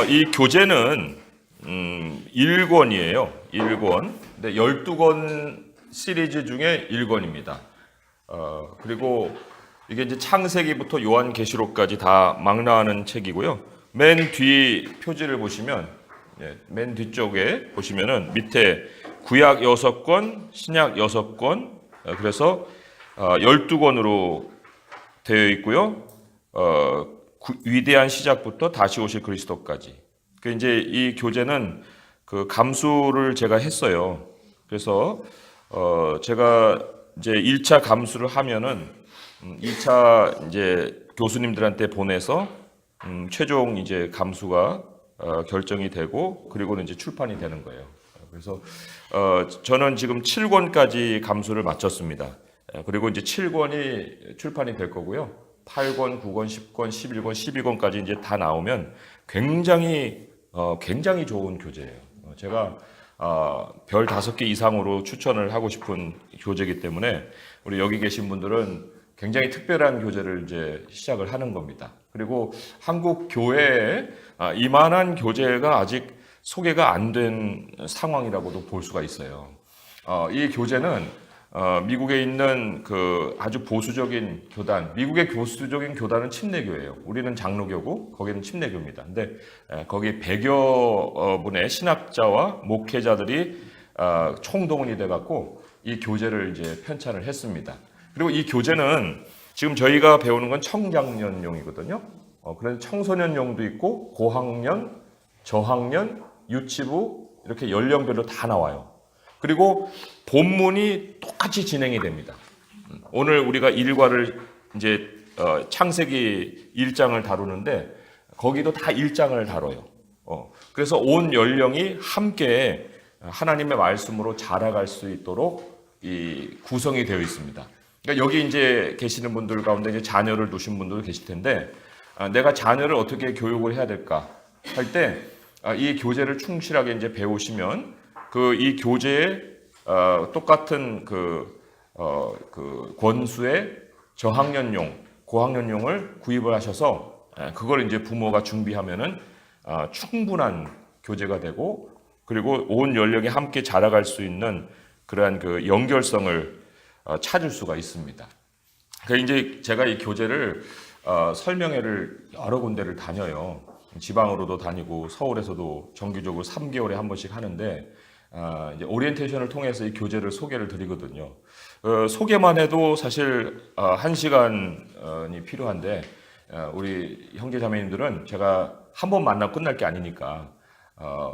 이 교재는 1권이에요. 1권. 근데 12권 시리즈 중에 1권입니다. 그리고 이게 이제 창세기부터 요한계시록까지 다 망라하는 책이고요. 맨 뒤 표지를 보시면, 맨 뒤쪽에 보시면은 밑에 구약 6권, 신약 6권, 그래서 12권으로 되어 있고요. 위대한 시작부터 다시 오실 그리스도까지. 그 이제 이 교재는 그 감수를 제가 했어요. 그래서 제가 이제 1차 감수를 하면은 2차 이제 교수님들한테 보내서 최종 이제 감수가 결정이 되고 그리고는 이제 출판이 되는 거예요. 그래서 저는 지금 7권까지 감수를 마쳤습니다. 그리고 이제 7권이 출판이 될 거고요. 8권, 9권, 10권, 11권, 12권까지 이제 다 나오면 굉장히 좋은 교재예요. 제가 별 5개 이상으로 추천을 하고 싶은 교재이기 때문에 우리 여기 계신 분들은 굉장히 특별한 교재를 이제 시작을 하는 겁니다. 그리고 한국 교회에 이만한 교재가 아직 소개가 안 된 상황이라고도 볼 수가 있어요. 이 교재는 미국에 있는 그 아주 보수적인 교단, 미국의 보수적인 교단은 침례교예요. 우리는 장로교고 거기는 침례교입니다. 근데 거기 100여 분의 신학자와 목회자들이 총동원이 돼 갖고 이 교재를 이제 편찬을 했습니다. 그리고 이 교재는 지금 저희가 배우는 건 청장년용이거든요. 그래서 청소년용도 있고 고학년, 저학년, 유치부 이렇게 연령별로 다 나와요. 그리고 본문이 똑같이 진행이 됩니다. 오늘 우리가 1과를 이제 창세기 1장을 다루는데 거기도 다 1장을 다뤄요. 그래서 온 연령이 함께 하나님의 말씀으로 자라갈 수 있도록 이 구성이 되어 있습니다. 그러니까 여기 이제 계시는 분들 가운데 이제 자녀를 두신 분들 계실 텐데 내가 자녀를 어떻게 교육을 해야 될까 할 때 이 교재를 충실하게 이제 배우시면 그 이 교재에 똑같은 그 권수의 저학년용, 고학년용을 구입을 하셔서 그걸 이제 부모가 준비하면은 충분한 교재가 되고 그리고 온 연령이 함께 자라갈 수 있는 그러한 그 연결성을 찾을 수가 있습니다. 그래서 이제 제가 이 교재를 설명회를 여러 군데를 다녀요. 지방으로도 다니고 서울에서도 정기적으로 3개월에 한 번씩 하는데 이제 오리엔테이션을 통해서 이 교재를 소개를 드리거든요. 소개만 해도 사실 1시간이 필요한데 우리 형제자매님들은 제가 한 번 만나고 끝날 게 아니니까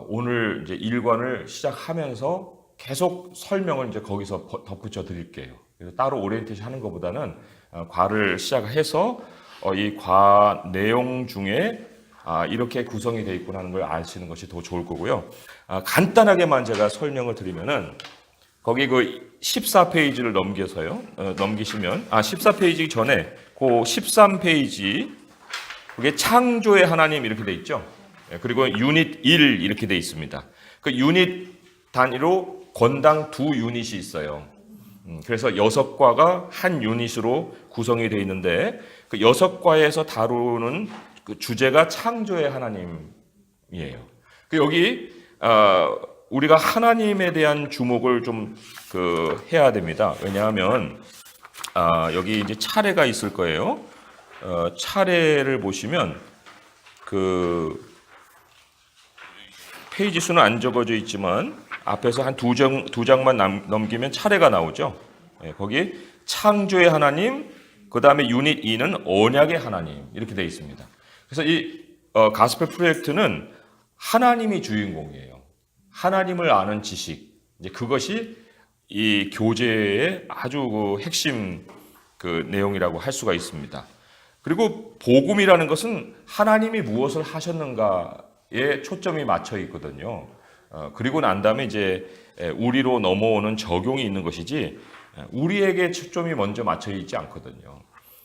오늘 이제 1관을 시작하면서 계속 설명을 이제 거기서 덧붙여 드릴게요. 그래서 따로 오리엔테이션 하는 것보다는 과를 시작해서 이 과 내용 중에 이렇게 구성이 되어 있구나 하는 걸 아시는 것이 더 좋을 거고요. 간단하게만 제가 설명을 드리면은 거기 그 14페이지를 넘기시면 14페이지 전에 그 13페이지 그게 창조의 하나님 이렇게 돼 있죠. 그리고 유닛 1 이렇게 돼 있습니다. 그 유닛 단위로 권당 2유닛이 있어요. 그래서 6과가 한 유닛으로 구성이 되어 있는데 그 6과에서 다루는 그 주제가 창조의 하나님이에요. 그 여기 우리가 하나님에 대한 주목을 좀 해야 됩니다. 왜냐하면 여기 이제 차례가 있을 거예요. 차례를 보시면 그 페이지 수는 안 적어져 있지만 앞에서 한 두 장만 넘기면 차례가 나오죠. 거기 창조의 하나님, 그 다음에 유닛 2는 언약의 하나님 이렇게 되어 있습니다. 그래서 이 가스펠 프로젝트는 하나님이 주인공이에요. 하나님을 아는 지식, 이제 그것이 이 교재의 아주 그 핵심 그 내용이라고 할 수가 있습니다. 그리고 복음이라는 것은 하나님이 무엇을 하셨는가에 초점이 맞춰 있거든요. 그리고 난 다음에 이제 우리로 넘어오는 적용이 있는 것이지 우리에게 초점이 먼저 맞춰 있지 않거든요.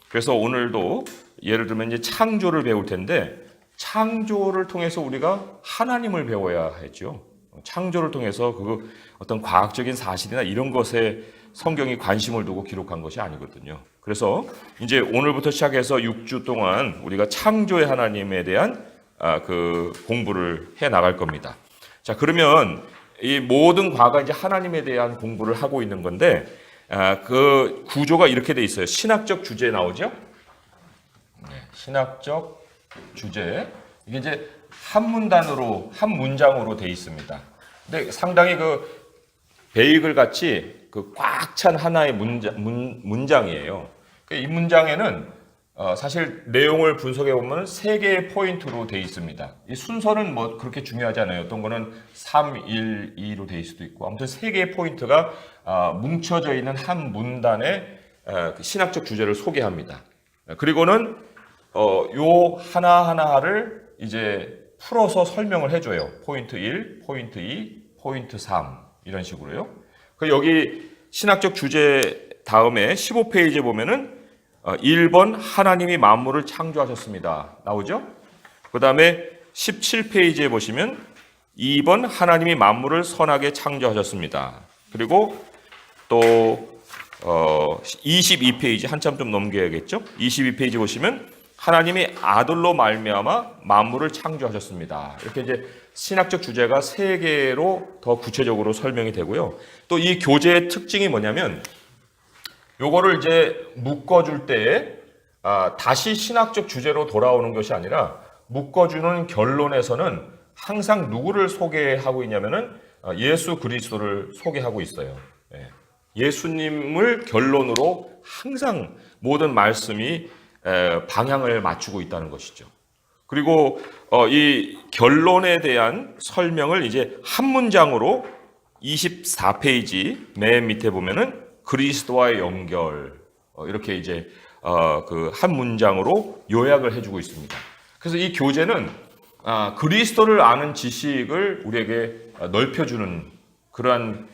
그래서 오늘도 예를 들면 이제 창조를 배울 텐데 창조를 통해서 우리가 하나님을 배워야 하죠. 창조를 통해서 그 어떤 과학적인 사실이나 이런 것에 성경이 관심을 두고 기록한 것이 아니거든요. 그래서 이제 오늘부터 시작해서 6주 동안 우리가 창조의 하나님에 대한 그 공부를 해 나갈 겁니다. 자, 그러면 이 모든 과가 이제 하나님에 대한 공부를 하고 있는 건데, 그 구조가 이렇게 돼 있어요. 신학적 주제 나오죠? 네, 신학적 주제. 이게 이제 한 문단으로, 한 문장으로 돼 있습니다. 근데 상당히 그 베이글 같이 그 꽉 찬 하나의 문장이에요. 이 문장에는 사실 내용을 분석해 보면 세 개의 포인트로 돼 있습니다. 이 순서는 뭐 그렇게 중요하지 않아요. 어떤 거는 3, 1, 2로 돼 있을 수도 있고, 아무튼 세 개의 포인트가 뭉쳐져 있는 한 문단의 신학적 주제를 소개합니다. 그리고는 요 하나하나를 이제 풀어서 설명을 해줘요. 포인트 1, 포인트 2, 포인트 3 이런 식으로요. 여기 신학적 주제 다음에 15페이지에 보면은 1번 하나님이 만물을 창조하셨습니다. 나오죠? 그 다음에 17페이지에 보시면 2번 하나님이 만물을 선하게 창조하셨습니다. 그리고 또 22페이지 한참 좀 넘겨야겠죠? 22페이지 보시면 하나님이 아들로 말미암아 만물을 창조하셨습니다. 이렇게 이제 신학적 주제가 3개로 더 구체적으로 설명이 되고요. 또 이 교재의 특징이 뭐냐면 요거를 이제 묶어줄 때에 다시 신학적 주제로 돌아오는 것이 아니라 묶어주는 결론에서는 항상 누구를 소개하고 있냐면은 예수 그리스도를 소개하고 있어요. 예수님을 결론으로 항상 모든 말씀이 방향을 맞추고 있다는 것이죠. 그리고 이 결론에 대한 설명을 이제 한 문장으로 24페이지 맨 밑에 보면은 그리스도와의 연결 이렇게 이제 그 한 문장으로 요약을 해주고 있습니다. 그래서 이 교재는 그리스도를 아는 지식을 우리에게 넓혀주는 그러한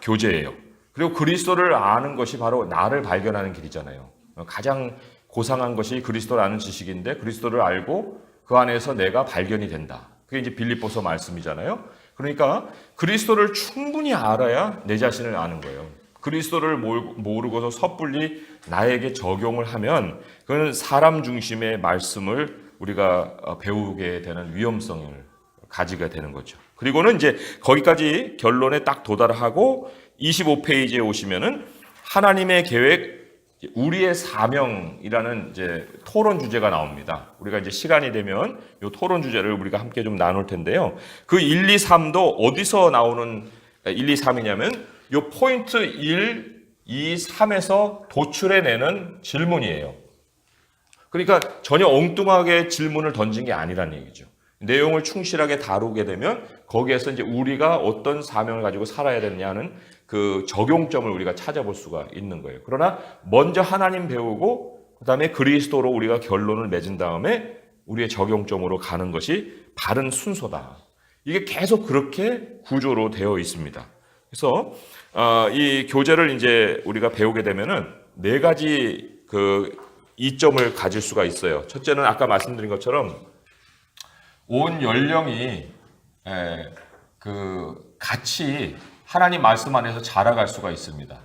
교재예요. 그리고 그리스도를 아는 것이 바로 나를 발견하는 길이잖아요. 가장 고상한 것이 그리스도를 아는 지식인데 그리스도를 알고 그 안에서 내가 발견이 된다. 그게 이제 빌립보서 말씀이잖아요. 그러니까 그리스도를 충분히 알아야 내 자신을 아는 거예요. 그리스도를 모르고서 섣불리 나에게 적용을 하면 그건 사람 중심의 말씀을 우리가 배우게 되는 위험성을 가지게 되는 거죠. 그리고는 이제 거기까지 결론에 딱 도달하고 25페이지에 오시면은 하나님의 계획, 우리의 사명이라는 이제 토론 주제가 나옵니다. 우리가 이제 시간이 되면 이 토론 주제를 우리가 함께 좀 나눌 텐데요. 그 1, 2, 3도 어디서 나오는 1, 2, 3이냐면 이 포인트 1, 2, 3에서 도출해내는 질문이에요. 그러니까 전혀 엉뚱하게 질문을 던진 게 아니라는 얘기죠. 내용을 충실하게 다루게 되면 거기에서 이제 우리가 어떤 사명을 가지고 살아야 되느냐는 그 적용점을 우리가 찾아볼 수가 있는 거예요. 그러나 먼저 하나님 배우고 그다음에 그리스도로 우리가 결론을 맺은 다음에 우리의 적용점으로 가는 것이 바른 순서다. 이게 계속 그렇게 구조로 되어 있습니다. 그래서 이 교재를 이제 우리가 배우게 되면은 4가지 그 이점을 가질 수가 있어요. 첫째는 아까 말씀드린 것처럼 온 연령이 그 같이 하나님 말씀 안에서 자라갈 수가 있습니다.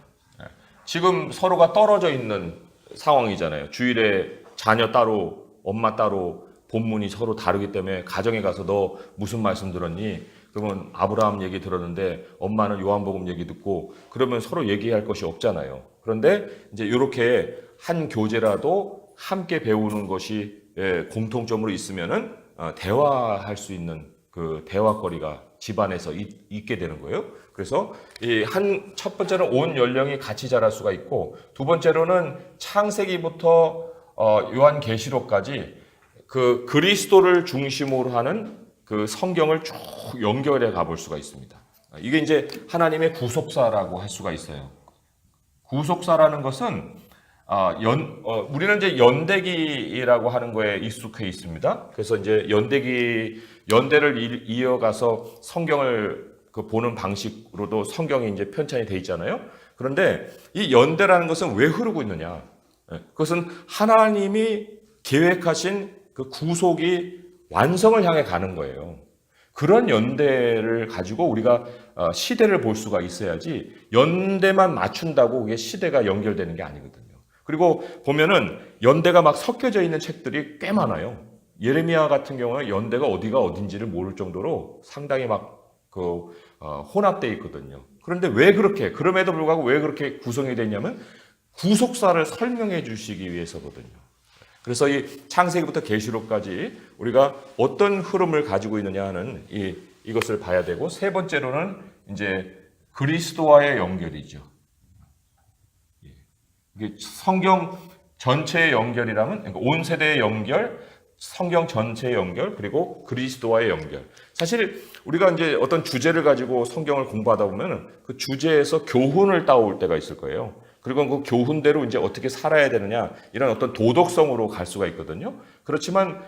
지금 서로가 떨어져 있는 상황이잖아요. 주일에 자녀 따로, 엄마 따로, 본문이 서로 다르기 때문에 가정에 가서 너 무슨 말씀 들었니? 그러면 아브라함 얘기 들었는데 엄마는 요한복음 얘기 듣고 그러면 서로 얘기할 것이 없잖아요. 그런데 이제 이렇게 한 교재라도 함께 배우는 것이 공통점으로 있으면은 대화할 수 있는 그 대화거리가 집안에서 있게 되는 거예요. 그래서 이 첫 번째는 온 연령이 같이 자랄 수가 있고, 두 번째로는 창세기부터 요한계시록까지 그 그리스도를 중심으로 하는 그 성경을 쭉 연결해 가볼 수가 있습니다. 이게 이제 하나님의 구속사라고 할 수가 있어요. 구속사라는 것은 우리는 이제 연대기라고 하는 거에 익숙해 있습니다. 그래서 이제 연대를 이어가서 성경을 보는 방식으로도 성경이 이제 편찬이 돼 있잖아요. 그런데 이 연대라는 것은 왜 흐르고 있느냐? 그것은 하나님이 계획하신 그 구속이 완성을 향해 가는 거예요. 그런 연대를 가지고 우리가 시대를 볼 수가 있어야지 연대만 맞춘다고 그게 시대가 연결되는 게 아니거든요. 그리고 보면은 연대가 막 섞여져 있는 책들이 꽤 많아요. 예레미야 같은 경우는 연대가 어디가 어딘지를 모를 정도로 상당히 혼합되어 있거든요. 그런데 왜 그렇게, 그럼에도 불구하고 왜 그렇게 구성이 됐냐면 구속사를 설명해 주시기 위해서거든요. 그래서 이 창세기부터 계시록까지 우리가 어떤 흐름을 가지고 있느냐 하는 이것을 봐야 되고, 세 번째로는 이제 그리스도와의 연결이죠. 이게 성경 전체의 연결이라면, 그러니까 온 세대의 연결, 성경 전체의 연결, 그리고 그리스도와의 연결. 사실 우리가 이제 어떤 주제를 가지고 성경을 공부하다 보면 그 주제에서 교훈을 따올 때가 있을 거예요. 그리고 그 교훈대로 이제 어떻게 살아야 되느냐, 이런 어떤 도덕성으로 갈 수가 있거든요. 그렇지만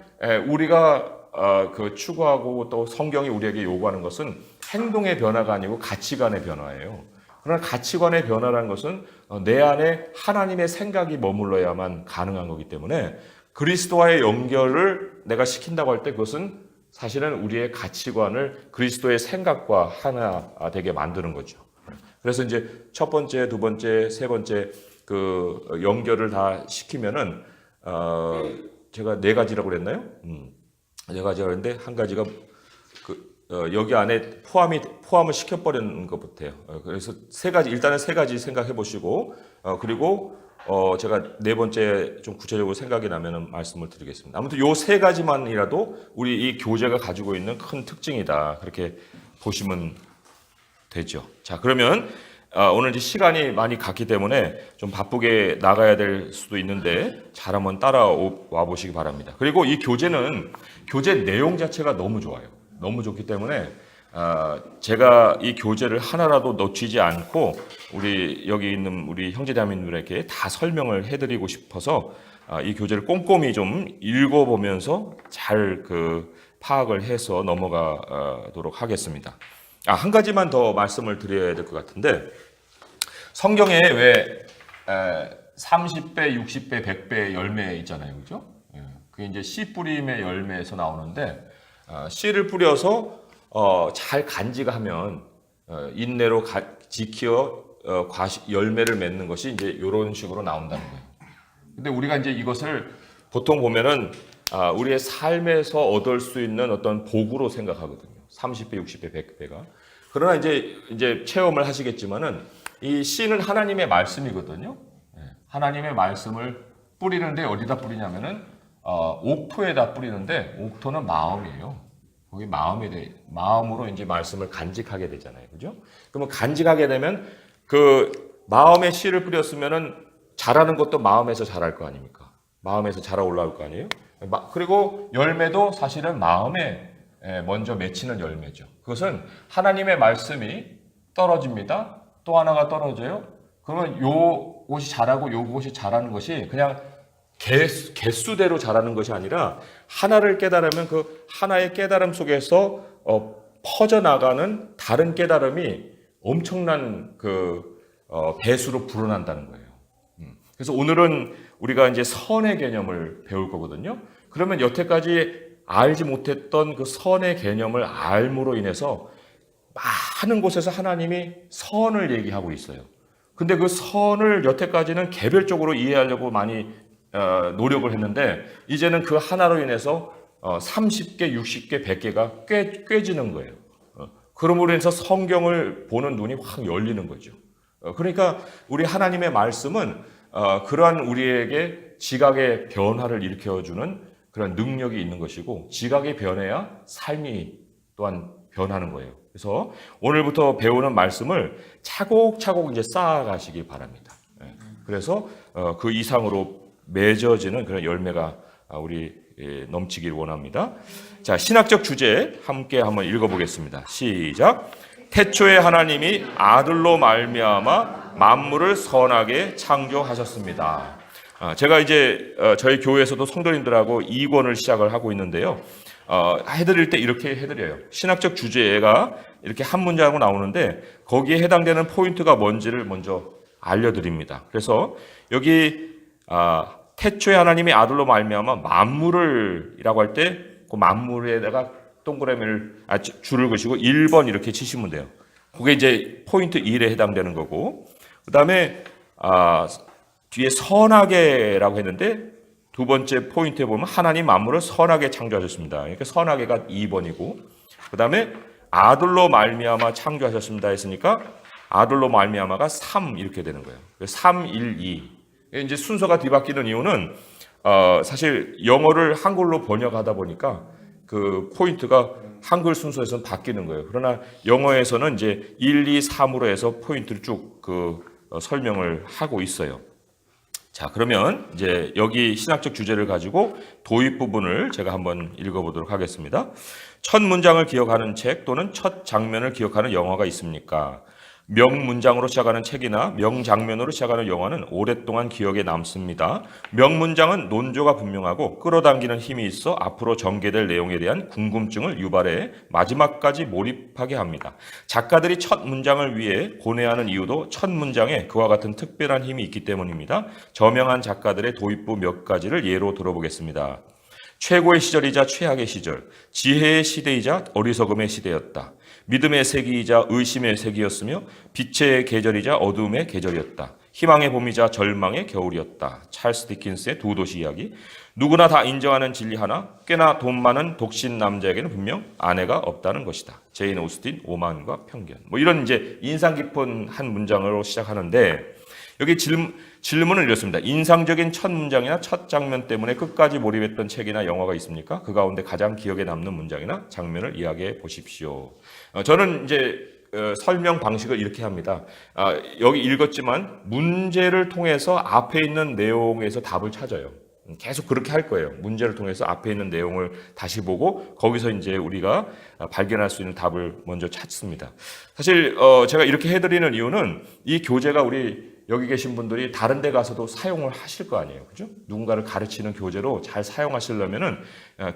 우리가 그 추구하고 또 성경이 우리에게 요구하는 것은 행동의 변화가 아니고 가치관의 변화예요. 그러나 가치관의 변화라는 것은 내 안에 하나님의 생각이 머물러야만 가능한 거기 때문에 그리스도와의 연결을 내가 시킨다고 할 때 그것은 사실은 우리의 가치관을 그리스도의 생각과 하나 되게 만드는 거죠. 그래서 이제 첫 번째, 두 번째, 세 번째 그 연결을 다 시키면은 제가 네 가지라고 그랬나요? 네 가지라고 그랬는데 한 가지가 여기 안에 포함을 시켜버리는 것부터요. 그래서 세 가지, 일단은 세 가지 생각해 보시고 그리고 제가 네 번째 좀 구체적으로 생각이 나면은 말씀을 드리겠습니다. 아무튼 요 세 가지만이라도 우리 이 교재가 가지고 있는 큰 특징이다, 그렇게 보시면 되죠. 자, 그러면 오늘 이제 시간이 많이 갔기 때문에 좀 바쁘게 나가야 될 수도 있는데 잘 한번 따라와 보시기 바랍니다. 그리고 이 교재는 교재 내용 자체가 너무 좋아요. 너무 좋기 때문에 제가 이 교재를 하나라도 놓치지 않고 우리 여기 있는 우리 형제자매님들에게 다 설명을 해드리고 싶어서 이 교재를 꼼꼼히 좀 읽어보면서 잘 파악을 해서 넘어가도록 하겠습니다. 한 가지만 더 말씀을 드려야 될 것 같은데, 성경에 왜 30배, 60배, 100배 열매 있잖아요, 그죠? 그게 이제 씨 뿌림의 열매에서 나오는데, 씨를 뿌려서 잘 간직하면 인내로 지키어 열매를 맺는 것이 이제 이런 식으로 나온다는 거예요. 근데 우리가 이제 이것을 보통 보면은 우리의 삶에서 얻을 수 있는 어떤 복으로 생각하거든요. 30배, 60배, 100배가. 그러나 이제 체험을 하시겠지만은 이 씨는 하나님의 말씀이거든요. 하나님의 말씀을 뿌리는데 어디다 뿌리냐면은 옥토에다 뿌리는데, 옥토는 마음이에요. 거기 마음으로 이제 말씀을 간직하게 되잖아요. 그죠? 그러면 간직하게 되면 그 마음의 씨를 뿌렸으면은 자라는 것도 마음에서 자랄 거 아닙니까? 마음에서 자라 올라올 거 아니에요? 그리고 열매도 사실은 마음에 먼저 맺히는 열매죠. 그것은 하나님의 말씀이 떨어집니다. 또 하나가 떨어져요. 그러면 요것이 자라고 요것이 자라는 것이 그냥 개수대로 자라는 것이 아니라 하나를 깨달으면 그 하나의 깨달음 속에서 퍼져나가는 다른 깨달음이 엄청난 배수로 불어난다는 거예요. 그래서 오늘은 우리가 이제 선의 개념을 배울 거거든요. 그러면 여태까지 알지 못했던 그 선의 개념을 알므로 인해서 많은 곳에서 하나님이 선을 얘기하고 있어요. 근데 그 선을 여태까지는 개별적으로 이해하려고 많이 노력을 했는데, 이제는 그 하나로 인해서 30개, 60개, 100개가 꿰지는 거예요. 그러므로 인해서 성경을 보는 눈이 확 열리는 거죠. 그러니까 우리 하나님의 말씀은 그러한 우리에게 지각의 변화를 일으켜주는 그런 능력이 있는 것이고, 지각이 변해야 삶이 또한 변하는 거예요. 그래서 오늘부터 배우는 말씀을 차곡차곡 이제 쌓아가시기 바랍니다. 그래서 그 이상으로 맺어지는 그런 열매가 우리 넘치길 원합니다. 자, 신학적 주제 함께 한번 읽어보겠습니다. 시작. 태초에 하나님이 아들로 말미암아 만물을 선하게 창조하셨습니다. 제가 이제 저희 교회에서도 성도님들하고 2권을 시작을 하고 있는데요. 해드릴 때 이렇게 해드려요. 신학적 주제가 이렇게 한 문장으로 나오는데 거기에 해당되는 포인트가 뭔지를 먼저 알려드립니다. 그래서 여기 태초에 하나님이 아들로 말미암아 만물을이라고 할 때 그 만물에다가 동그라미를 줄을 그시고 1번 이렇게 치시면 돼요. 그게 이제 포인트 1에 해당되는 거고, 그 다음에 뒤에 선하게라고 했는데 두 번째 포인트에 보면 하나님 만물을 선하게 창조하셨습니다. 그러니까 선하게가 2번이고 그 다음에 아들로 말미암아 창조하셨습니다 했으니까 아들로 말미암아가 3 이렇게 되는 거예요. 3, 1, 2. 이제 순서가 뒤바뀌는 이유는 사실 영어를 한글로 번역하다 보니까 그 포인트가 한글 순서에서는 바뀌는 거예요. 그러나 영어에서는 이제 1, 2, 3으로 해서 포인트를 쭉 설명을 하고 있어요. 자, 그러면 이제 여기 신학적 주제를 가지고 도입 부분을 제가 한번 읽어보도록 하겠습니다. 첫 문장을 기억하는 책 또는 첫 장면을 기억하는 영화가 있습니까? 명문장으로 시작하는 책이나 명장면으로 시작하는 영화는 오랫동안 기억에 남습니다. 명문장은 논조가 분명하고 끌어당기는 힘이 있어 앞으로 전개될 내용에 대한 궁금증을 유발해 마지막까지 몰입하게 합니다. 작가들이 첫 문장을 위해 고뇌하는 이유도 첫 문장에 그와 같은 특별한 힘이 있기 때문입니다. 저명한 작가들의 도입부 몇 가지를 예로 들어보겠습니다. 최고의 시절이자 최악의 시절, 지혜의 시대이자 어리석음의 시대였다. 믿음의 세기이자 의심의 세기였으며 빛의 계절이자 어둠의 계절이었다. 희망의 봄이자 절망의 겨울이었다. 찰스 디킨스의 두 도시 이야기. 누구나 다 인정하는 진리 하나, 꽤나 돈 많은 독신 남자에게는 분명 아내가 없다는 것이다. 제인 오스틴, 오만과 편견. 이런 이제 인상 깊은 한 문장으로 시작하는데 여기 질문을 이렇습니다. 인상적인 첫 문장이나 첫 장면 때문에 끝까지 몰입했던 책이나 영화가 있습니까? 그 가운데 가장 기억에 남는 문장이나 장면을 이야기해 보십시오. 저는 이제 설명 방식을 이렇게 합니다. 여기 읽었지만 문제를 통해서 앞에 있는 내용에서 답을 찾아요. 계속 그렇게 할 거예요. 문제를 통해서 앞에 있는 내용을 다시 보고 거기서 이제 우리가 발견할 수 있는 답을 먼저 찾습니다. 사실 제가 이렇게 해드리는 이유는 이 교재가 우리 여기 계신 분들이 다른 데 가서도 사용을 하실 거 아니에요. 그죠? 누군가를 가르치는 교재로 잘 사용하시려면은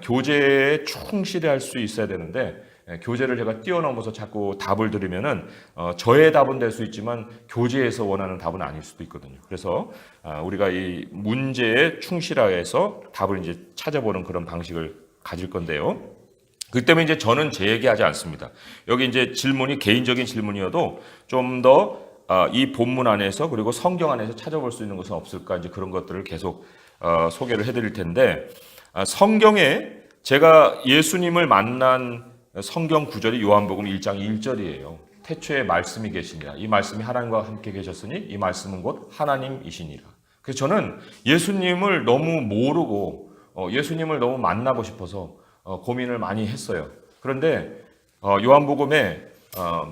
교재에 충실히 할 수 있어야 되는데 교재를 제가 뛰어넘어서 자꾸 답을 드리면은 저의 답은 될 수 있지만 교재에서 원하는 답은 아닐 수도 있거든요. 그래서 우리가 이 문제에 충실해서 답을 이제 찾아보는 그런 방식을 가질 건데요. 그 때문에 이제 저는 제 얘기하지 않습니다. 여기 이제 질문이 개인적인 질문이어도 좀 더 이 본문 안에서 그리고 성경 안에서 찾아볼 수 있는 것은 없을까 이제 그런 것들을 계속 소개를 해드릴 텐데 성경에 제가 예수님을 만난 성경 구절이 요한복음 1장 1절이에요. 태초에 말씀이 계시니라. 이 말씀이 하나님과 함께 계셨으니 이 말씀은 곧 하나님이시니라. 그래서 저는 예수님을 너무 모르고 예수님을 너무 만나고 싶어서 고민을 많이 했어요. 그런데 요한복음에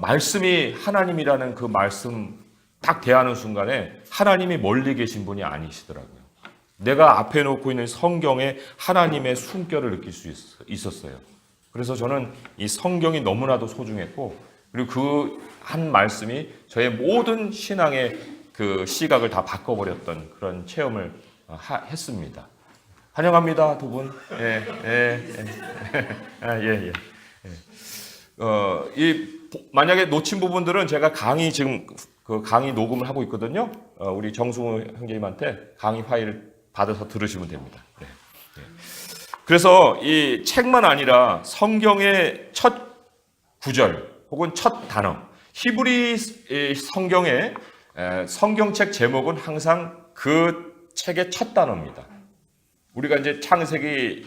말씀이 하나님이라는 그 말씀 딱 대하는 순간에 하나님이 멀리 계신 분이 아니시더라고요. 내가 앞에 놓고 있는 성경에 하나님의 숨결을 느낄 수 있었어요. 그래서 저는 이 성경이 너무나도 소중했고 그리고 그 한 말씀이 저의 모든 신앙의 그 시각을 다 바꿔버렸던 그런 체험을 했습니다. 환영합니다, 두 분. 만약에 놓친 부분들은 제가 강의 지금 그 강의 녹음을 하고 있거든요. 우리 정승우 형제님한테 강의 파일을 받아서 들으시면 됩니다. 네. 그래서 이 책만 아니라 성경의 첫 구절 혹은 첫 단어, 히브리 성경의 성경책 제목은 항상 그 책의 첫 단어입니다. 우리가 이제 창세기,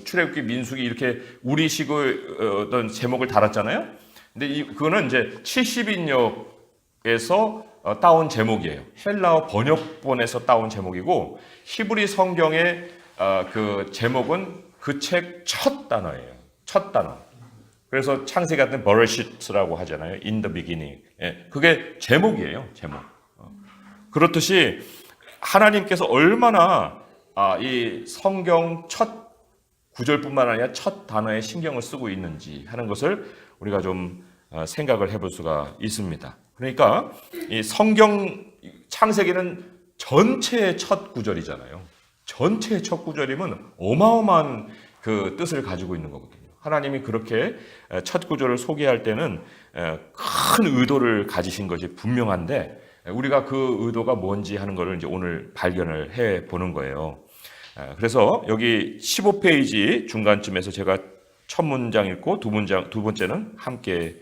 출애굽기, 민수기 이렇게 우리식의 어떤 제목을 달았잖아요. 근데 그거는 이제 70인역에서 따온 제목이에요. 헬라어 번역본에서 따온 제목이고 히브리 성경의 그 제목은 그 책 첫 단어예요. 첫 단어. 그래서 창세기 같은 버레시트라고 하잖아요. In the beginning. 그게 제목이에요. 제목. 그렇듯이 하나님께서 얼마나 이 성경 첫 구절뿐만 아니라 첫 단어에 신경을 쓰고 있는지 하는 것을 우리가 좀 생각을 해볼 수가 있습니다. 그러니까 이 성경 창세기는 전체의 첫 구절이잖아요. 전체의 첫 구절이면 어마어마한 그 뜻을 가지고 있는 거거든요. 하나님이 그렇게 첫 구절을 소개할 때는 큰 의도를 가지신 것이 분명한데 우리가 그 의도가 뭔지 하는 것을 이제 오늘 발견을 해 보는 거예요. 그래서 여기 15페이지 중간쯤에서 제가 첫 문장 읽고 두 번째는 함께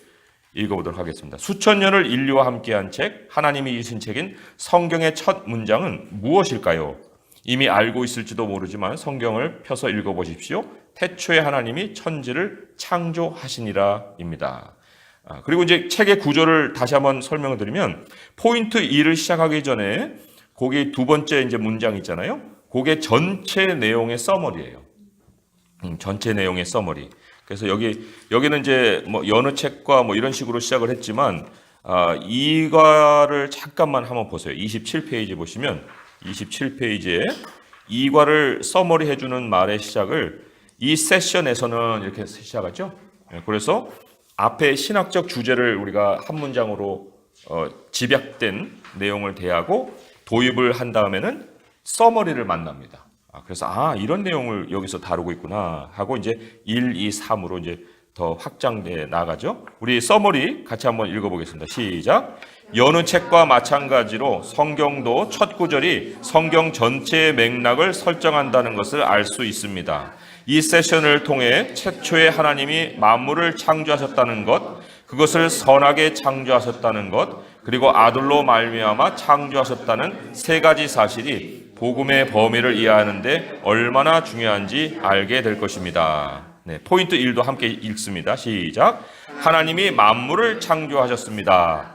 읽어보도록 하겠습니다. 수천 년을 인류와 함께한 책, 하나님이 이신 책인 성경의 첫 문장은 무엇일까요? 이미 알고 있을지도 모르지만 성경을 펴서 읽어보십시오. 태초에 하나님이 천지를 창조하시니라입니다. 그리고 이제 책의 구조를 다시 한번 설명을 드리면 포인트 2를 시작하기 전에 거기 두 번째 이제 문장 있잖아요. 그게 전체 내용의 서머리예요. 전체 내용의 서머리. 그래서 여기는 이제 뭐 여느 책과 뭐 이런 식으로 시작을 했지만 이과를 잠깐만 한번 보세요. 27페이지 보시면 27페이지에 이과를 서머리 해주는 말의 시작을 이 세션에서는 이렇게 시작하죠. 그래서 앞에 신학적 주제를 우리가 한 문장으로 집약된 내용을 대하고 도입을 한 다음에는 서머리를 만납니다. 그래서 이런 내용을 여기서 다루고 있구나 하고 이제 1, 2, 3으로 이제 더 확장돼 나가죠. 우리 서머리 같이 한번 읽어보겠습니다. 시작. 여느 책과 마찬가지로 성경도 첫 구절이 성경 전체의 맥락을 설정한다는 것을 알 수 있습니다. 이 세션을 통해 최초에 하나님이 만물을 창조하셨다는 것, 그것을 선하게 창조하셨다는 것, 그리고 아들로 말미암아 창조하셨다는 세 가지 사실이 복음의 범위를 이해하는데 얼마나 중요한지 알게 될 것입니다. 네, 포인트 1도 함께 읽습니다. 시작. 하나님이 만물을 창조하셨습니다.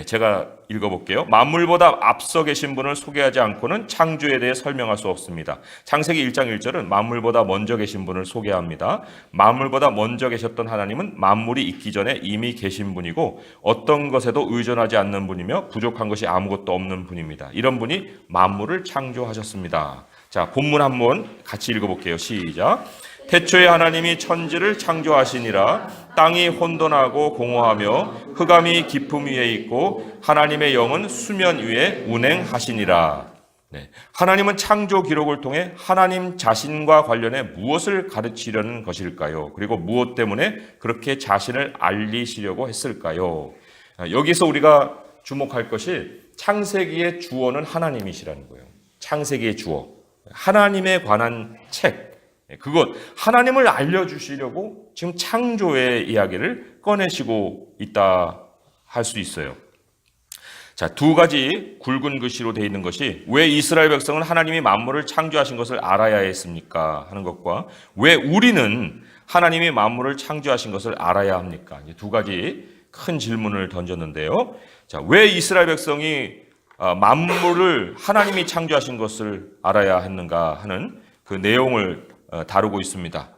제가 읽어볼게요. 만물보다 앞서 계신 분을 소개하지 않고는 창조에 대해 설명할 수 없습니다. 창세기 1장 1절은 만물보다 먼저 계신 분을 소개합니다. 만물보다 먼저 계셨던 하나님은 만물이 있기 전에 이미 계신 분이고 어떤 것에도 의존하지 않는 분이며 부족한 것이 아무것도 없는 분입니다. 이런 분이 만물을 창조하셨습니다. 자, 본문 한번 같이 읽어볼게요. 시작. 태초에 하나님이 천지를 창조하시니라. 땅이 혼돈하고 공허하며 흑암이 깊음 위에 있고 하나님의 영은 수면 위에 운행하시니라. 네. 하나님은 창조 기록을 통해 하나님 자신과 관련해 무엇을 가르치려는 것일까요? 그리고 무엇 때문에 그렇게 자신을 알리시려고 했을까요? 여기서 우리가 주목할 것이 창세기의 주어는 하나님이시라는 거예요. 창세기의 주어. 하나님에 관한 책. 그것 하나님을 알려주시려고 지금 창조의 이야기를 꺼내시고 있다 할 수 있어요. 자, 두 가지 굵은 글씨로 되어 있는 것이 왜 이스라엘 백성은 하나님이 만물을 창조하신 것을 알아야 했습니까? 하는 것과 왜 우리는 하나님이 만물을 창조하신 것을 알아야 합니까? 두 가지 큰 질문을 던졌는데요. 자, 왜 이스라엘 백성이 만물을 하나님이 창조하신 것을 알아야 했는가 하는 그 내용을 다루고 있습니다.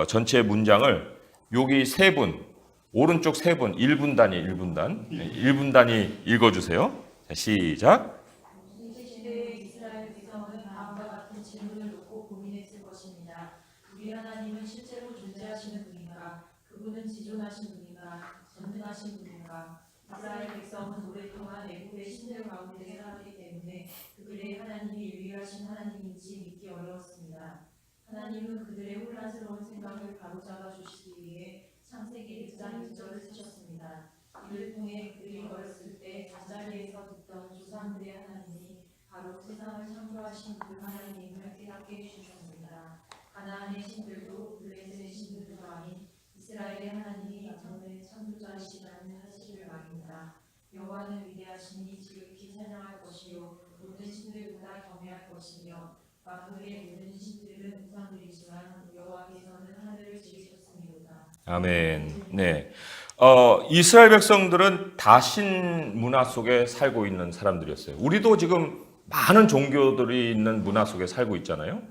전체 문장을 여기 세 분, 오른쪽 세 분, 1분 단위, 1분 단위 읽어주세요. 자, 시작. 시대의 이스라엘 백성은 다음과 같은 질문을 놓고 고민했을 것입니다. 우리 하나님은 실제로 존재하시는 분인가? 그분은 지존하신 분인가? 전능하신 분인가? 이스라엘 백성은 오랫동안 애국의 신들 가운데 살았기 때문에 그들의 하나님이 유일하신 하나님인지 믿기 어려웠습니다. 하나님은 그들의 혼란스러운 생각을 바로잡아 주시기 위해 창세기 1장 1절을 쓰셨습니다. 이를 통해 그들이 어렸을 때 잠자리에서 듣던 조상들의 하나님이 바로 세상을 창조하신 그 하나님임을 깨닫게 해주셨습니다. 가나안의 신들도 블레셋의 신들도 아닌 이스라엘의 하나님이 전능의 창조자이시라는 사실을 말입니다. 여호와는 위대하시니 지극히 찬양할 것이요 모든 신들보다 경외할 것이며 만물의 모든 신들은 우상들이지만 여호와께서는 하늘을 지으셨습니다. 아멘. 네. 이스라엘 백성들은 다신 문화 속에 살고 있는 사람들이었어요. 우리도 지금 많은 종교들이 있는 문화 속에 살고 있잖아요.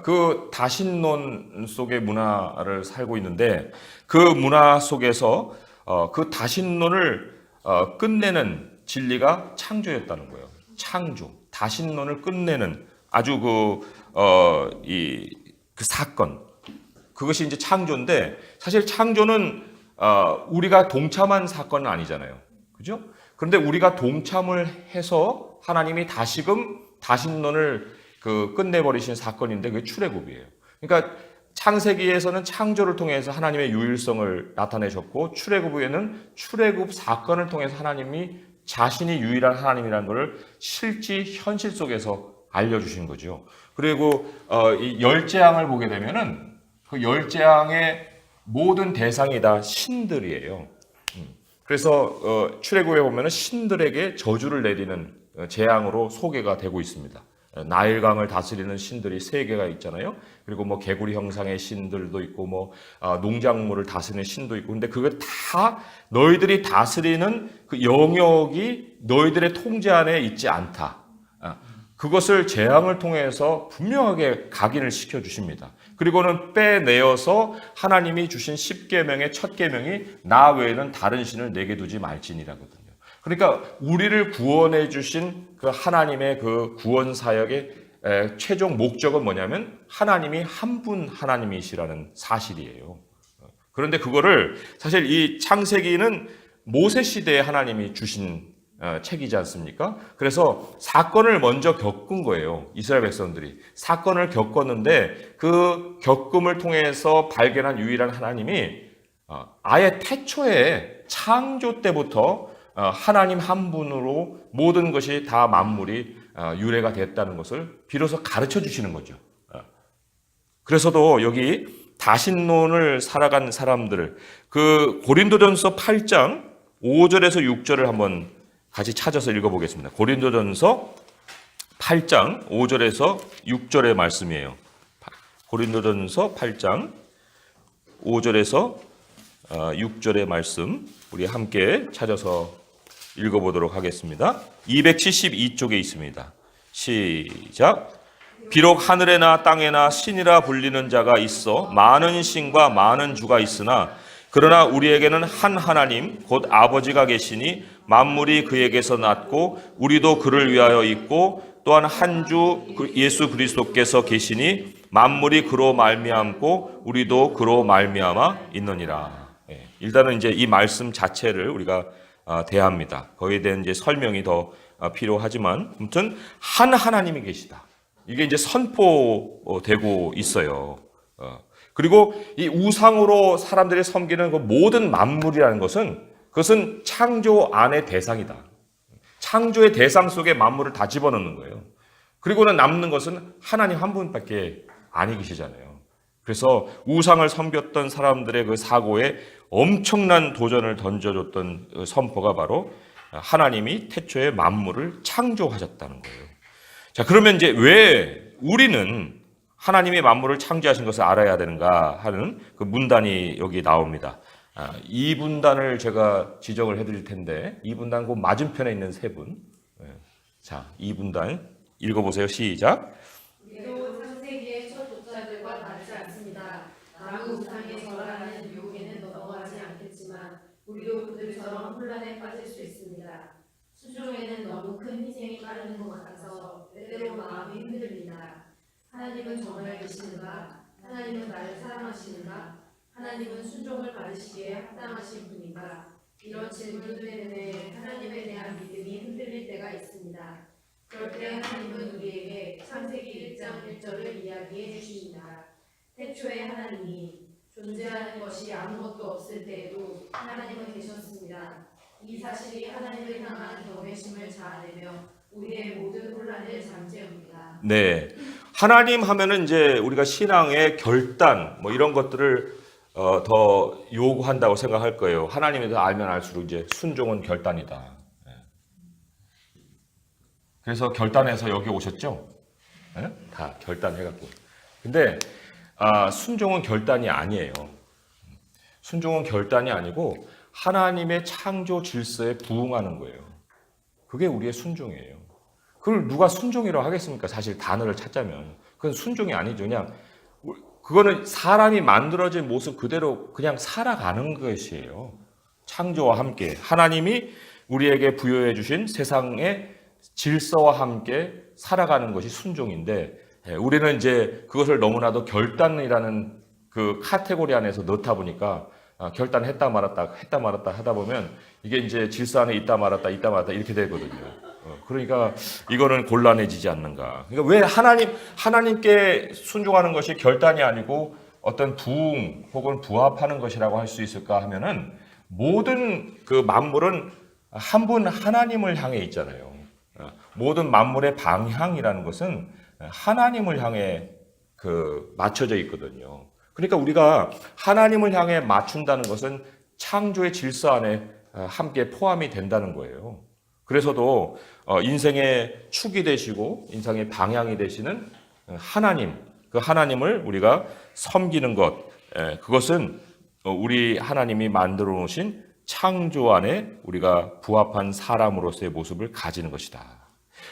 그 다신론 속의 문화를 살고 있는데 그 문화 속에서 그 다신론을 끝내는 진리가 창조였다는 거예요. 창조. 다신론을 끝내는 아주 그 사건. 그것이 이제 창조인데 사실 창조는 우리가 동참한 사건은 아니잖아요. 그죠? 그런데 우리가 동참을 해서 하나님이 다시금 다신론을 끝내버리신 사건인데 그게 출애굽이에요. 그러니까 창세기에서는 창조를 통해서 하나님의 유일성을 나타내셨고 출애굽에는 출애굽 사건을 통해서 하나님이 자신이 유일한 하나님이라는 것을 실제 현실 속에서 알려주신 거죠. 그리고 이 열재앙을 보게 되면은 그 열재앙의 모든 대상이 다 신들이에요. 그래서 출애굽에 보면은 신들에게 저주를 내리는 재앙으로 소개가 되고 있습니다. 나일강을 다스리는 신들이 3개가 있잖아요. 그리고 뭐 개구리 형상의 신들도 있고 뭐 농작물을 다스리는 신도 있고. 근데 그거 다 너희들이 다스리는 그 영역이 너희들의 통제 안에 있지 않다. 그것을 재앙을 통해서 분명하게 각인을 시켜 주십니다. 그리고는 빼내어서 하나님이 주신 10계명의 첫 계명이 나 외에는 다른 신을 내게 두지 말지니라거든요. 그러니까 우리를 구원해 주신 그 하나님의 그 구원 사역의 최종 목적은 뭐냐면 하나님이 한 분 하나님이시라는 사실이에요. 그런데 그거를 사실 이 창세기는 모세 시대에 하나님이 주신 책이지 않습니까? 그래서 사건을 먼저 겪은 거예요. 이스라엘 백성들이 사건을 겪었는데 그 겪음을 통해서 발견한 유일한 하나님이 아예 태초에 창조 때부터 하나님 한 분으로 모든 것이 다 만물이 유래가 됐다는 것을 비로소 가르쳐 주시는 거죠. 그래서도 여기 다신론을 살아간 사람들, 그 고린도전서 8장 5절에서 6절을 한번 같이 찾아서 읽어보겠습니다. 고린도전서 8장 5절에서 6절의 말씀이에요. 고린도전서 8장 5절에서 6절의 말씀 우리 함께 찾아서 읽어보도록 하겠습니다. 272쪽에 있습니다. 시작. 비록 하늘에나 땅에나 신이라 불리는 자가 있어 많은 신과 많은 주가 있으나 그러나 우리에게는 한 하나님 곧 아버지가 계시니 만물이 그에게서 났고 우리도 그를 위하여 있고 또한 한 주 예수 그리스도께서 계시니 만물이 그로 말미암고 우리도 그로 말미암아 있느니라. 일단은 이제 이 말씀 자체를 우리가 대합니다. 거기에 대한 이제 설명이 더 필요하지만 아무튼 한 하나님이 계시다. 이게 이제 선포되고 있어요. 그리고 이 우상으로 사람들이 섬기는 그 모든 만물이라는 것은 그것은 창조 안의 대상이다. 창조의 대상 속에 만물을 다 집어넣는 거예요. 그리고는 남는 것은 하나님 한 분밖에 아니 계시잖아요. 그래서 우상을 섬겼던 사람들의 그 사고에 엄청난 도전을 던져줬던 선포가 바로 하나님이 태초에 만물을 창조하셨다는 거예요. 자, 그러면 이제 왜 우리는 하나님이 만물을 창조하신 것을 알아야 되는가 하는 그 문단이 여기 나옵니다. 이 분단을 제가 지적을 해드릴 텐데 이 분단 그 맞은편에 있는 세 분. 자, 이 분단 읽어보세요. 시작. 우리도 창세기의 첫 독자들과 다르지 않습니다. 나무 우상에 절하는 유혹에는 넘어가지 않겠지만 우리도 그들처럼 혼란에 빠질 수 있습니다. 수종에는 너무 큰 희생이 따르는 것 같아서 때때로 마음이 흔들립니다. 하나님은 정말 계시는가? 하나님은 나를 사랑하시는가? 하나님은 순종을 받으시기에 합당하신 분인가? 이런 질문들에 하나님에 대한 믿음이 흔들릴 때가 있습니다. 그럴 때 하나님은 우리에게 창세기 1장 1절을 이야기해 주십니다. 태초에 하나님이 존재하는 것이 아무것도 없을 때에도 하나님은 계셨습니다. 이 사실이 하나님을 향한 경외심을 자아내며 우리의 모든 혼란을 잠재웁니다. 네, 하나님 하면은 이제 우리가 신앙의 결단 뭐 이런 것들을 더 요구한다고 생각할 거예요. 하나님에 대해서 알면 알수록 이제 순종은 결단이다. 그래서 결단해서 여기 오셨죠? 다 결단해갖고. 근데 순종은 결단이 아니에요. 순종은 결단이 아니고 하나님의 창조 질서에 부응하는 거예요. 그게 우리의 순종이에요. 그걸 누가 순종이라고 하겠습니까? 사실 단어를 찾자면. 그건 순종이 아니죠. 그냥 그거는 사람이 만들어진 모습 그대로 그냥 살아가는 것이에요. 창조와 함께. 하나님이 우리에게 부여해 주신 세상의 질서와 함께 살아가는 것이 순종인데 우리는 이제 그것을 너무나도 결단이라는 그 카테고리 안에서 넣다 보니까 결단했다 말았다 하다 보면 이게 이제 질서 안에 있다 말았다 이렇게 되거든요. 그러니까 이거는 곤란해지지 않는가. 그러니까 왜 하나님께 순종하는 것이 결단이 아니고 어떤 부응 혹은 부합하는 것이라고 할 수 있을까 하면은 모든 그 만물은 한 분 하나님을 향해 있잖아요. 모든 만물의 방향이라는 것은 하나님을 향해 맞춰져 있거든요. 그러니까 우리가 하나님을 향해 맞춘다는 것은 창조의 질서 안에 함께 포함이 된다는 거예요. 그래서도 인생의 축이 되시고 인생의 방향이 되시는 하나님, 그 하나님을 우리가 섬기는 것, 그것은 우리 하나님이 만들어 놓으신 창조 안에 우리가 부합한 사람으로서의 모습을 가지는 것이다.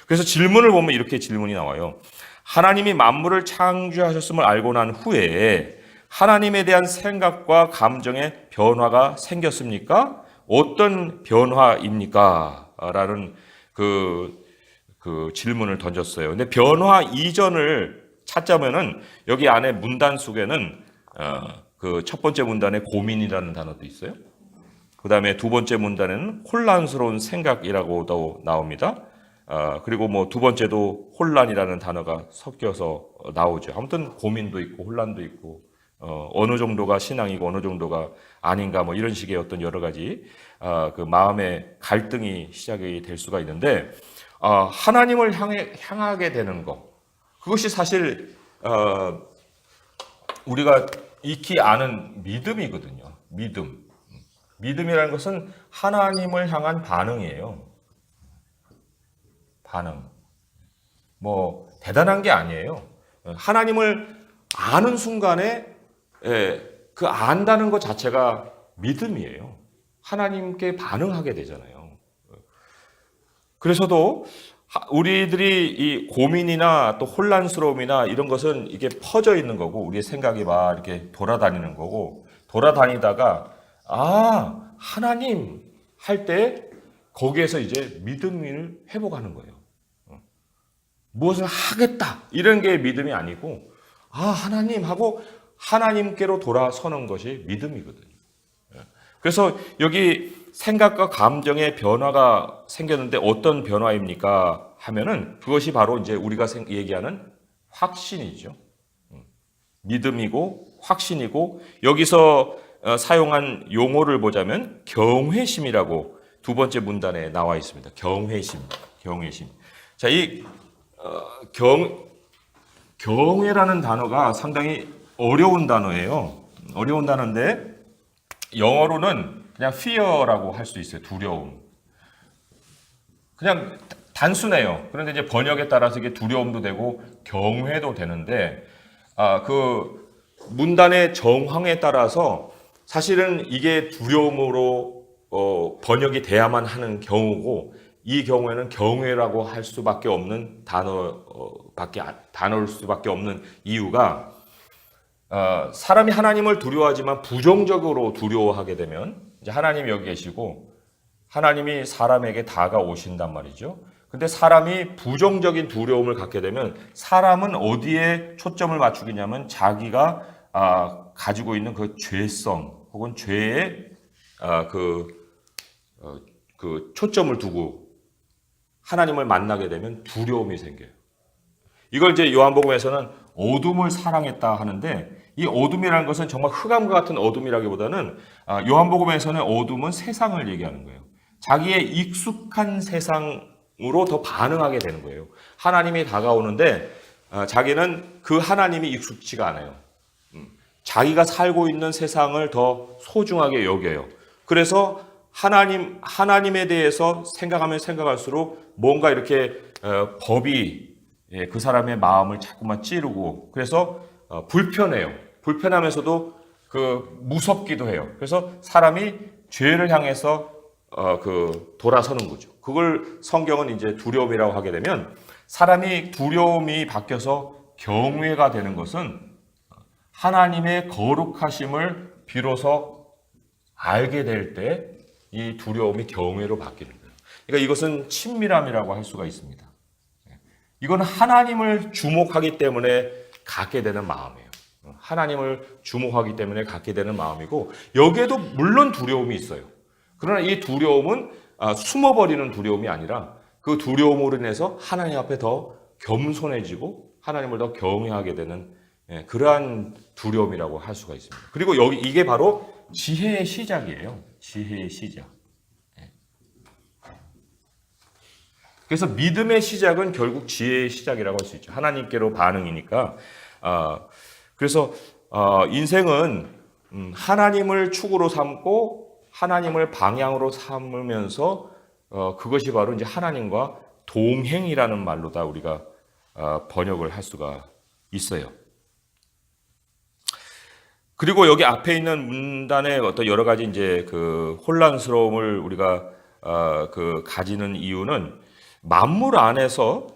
그래서 질문을 보면 이렇게 질문이 나와요. 하나님이 만물을 창조하셨음을 알고 난 후에 하나님에 대한 생각과 감정의 변화가 생겼습니까? 어떤 변화입니까? 라는 그 질문을 던졌어요. 근데 변화 이전을 찾자면은 여기 안에 문단 속에는 그 첫 번째 문단에 고민이라는 단어도 있어요. 그 다음에 두 번째 문단에는 혼란스러운 생각이라고도 나옵니다. 그리고 뭐 두 번째도 혼란이라는 단어가 섞여서 나오죠. 아무튼 고민도 있고 혼란도 있고 어느 정도가 신앙이고 어느 정도가 아닌가 뭐 이런 식의 어떤 여러 가지 그 마음의 갈등이 시작이 될 수가 있는데 하나님을 향하게 되는 것, 그것이 사실 우리가 익히 아는 믿음이거든요. 믿음이라는 것은 하나님을 향한 반응이에요. 반응. 뭐 대단한 게 아니에요. 하나님을 아는 순간에 그 안다는 것 자체가 믿음이에요. 하나님께 반응하게 되잖아요. 그래서도 우리들이 이 고민이나 또 혼란스러움이나 이런 것은 이게 퍼져 있는 거고 우리의 생각이 막 이렇게 돌아다니는 거고 돌아다니다가 하나님 할 때 거기에서 이제 믿음을 회복하는 거예요. 무엇을 하겠다 이런 게 믿음이 아니고 하나님 하고 하나님께로 돌아서는 것이 믿음이거든요. 그래서 여기 생각과 감정의 변화가 생겼는데 어떤 변화입니까? 하면은 그것이 바로 이제 우리가 얘기하는 확신이죠. 믿음이고 확신이고 여기서 사용한 용어를 보자면 경외심이라고 두 번째 문단에 나와 있습니다. 경외심. 자, 이 경외라는 단어가 상당히 어려운 단어예요. 어려운 단어인데 영어로는 그냥 fear라고 할 수 있어요. 두려움. 그냥 단순해요. 그런데 이제 번역에 따라서 이게 두려움도 되고 경외도 되는데 그 문단의 정황에 따라서 사실은 이게 두려움으로 번역이 돼야만 하는 경우고 이 경우에는 경외라고 할 수밖에 없는 단어일 수밖에 없는 이유가 사람이 하나님을 두려워하지만 부정적으로 두려워하게 되면 이제 하나님이 여기 계시고 하나님이 사람에게 다가오신단 말이죠. 근데 사람이 부정적인 두려움을 갖게 되면 사람은 어디에 초점을 맞추겠냐면 자기가 가지고 있는 그 죄성 혹은 죄에 그 초점을 두고 하나님을 만나게 되면 두려움이 생겨요. 이걸 이제 요한복음에서는 어둠을 사랑했다 하는데 이 어둠이라는 것은 정말 흑암과 같은 어둠이라기보다는 요한복음에서는 어둠은 세상을 얘기하는 거예요. 자기의 익숙한 세상으로 더 반응하게 되는 거예요. 하나님이 다가오는데 자기는 그 하나님이 익숙지가 않아요. 자기가 살고 있는 세상을 더 소중하게 여겨요. 그래서 하나님에 대해서 생각하면 생각할수록 뭔가 이렇게 법이 그 사람의 마음을 자꾸만 찌르고 그래서 불편해요. 불편하면서도 무섭기도 해요. 그래서 사람이 죄를 향해서 돌아서는 거죠. 그걸 성경은 이제 두려움이라고 하게 되면 사람이 두려움이 바뀌어서 경외가 되는 것은 하나님의 거룩하심을 비로소 알게 될 때 이 두려움이 경외로 바뀌는 거예요. 그러니까 이것은 친밀함이라고 할 수가 있습니다. 이건 하나님을 주목하기 때문에 갖게 되는 마음이에요. 하나님을 주목하기 때문에 갖게 되는 마음이고 여기에도 물론 두려움이 있어요. 그러나 이 두려움은 숨어버리는 두려움이 아니라 그 두려움으로 인해서 하나님 앞에 더 겸손해지고 하나님을 더 경외하게 되는 그러한 두려움이라고 할 수가 있습니다. 그리고 이게 바로 지혜의 시작이에요. 지혜의 시작. 그래서 믿음의 시작은 결국 지혜의 시작이라고 할 수 있죠. 하나님께로 반응이니까. 그래서 인생은 하나님을 축으로 삼고 하나님을 방향으로 삼으면서 그것이 바로 이제 하나님과 동행이라는 말로 다 우리가 번역을 할 수가 있어요. 그리고 여기 앞에 있는 문단의 어떤 여러 가지 이제 그 혼란스러움을 우리가 가지는 이유는 만물 안에서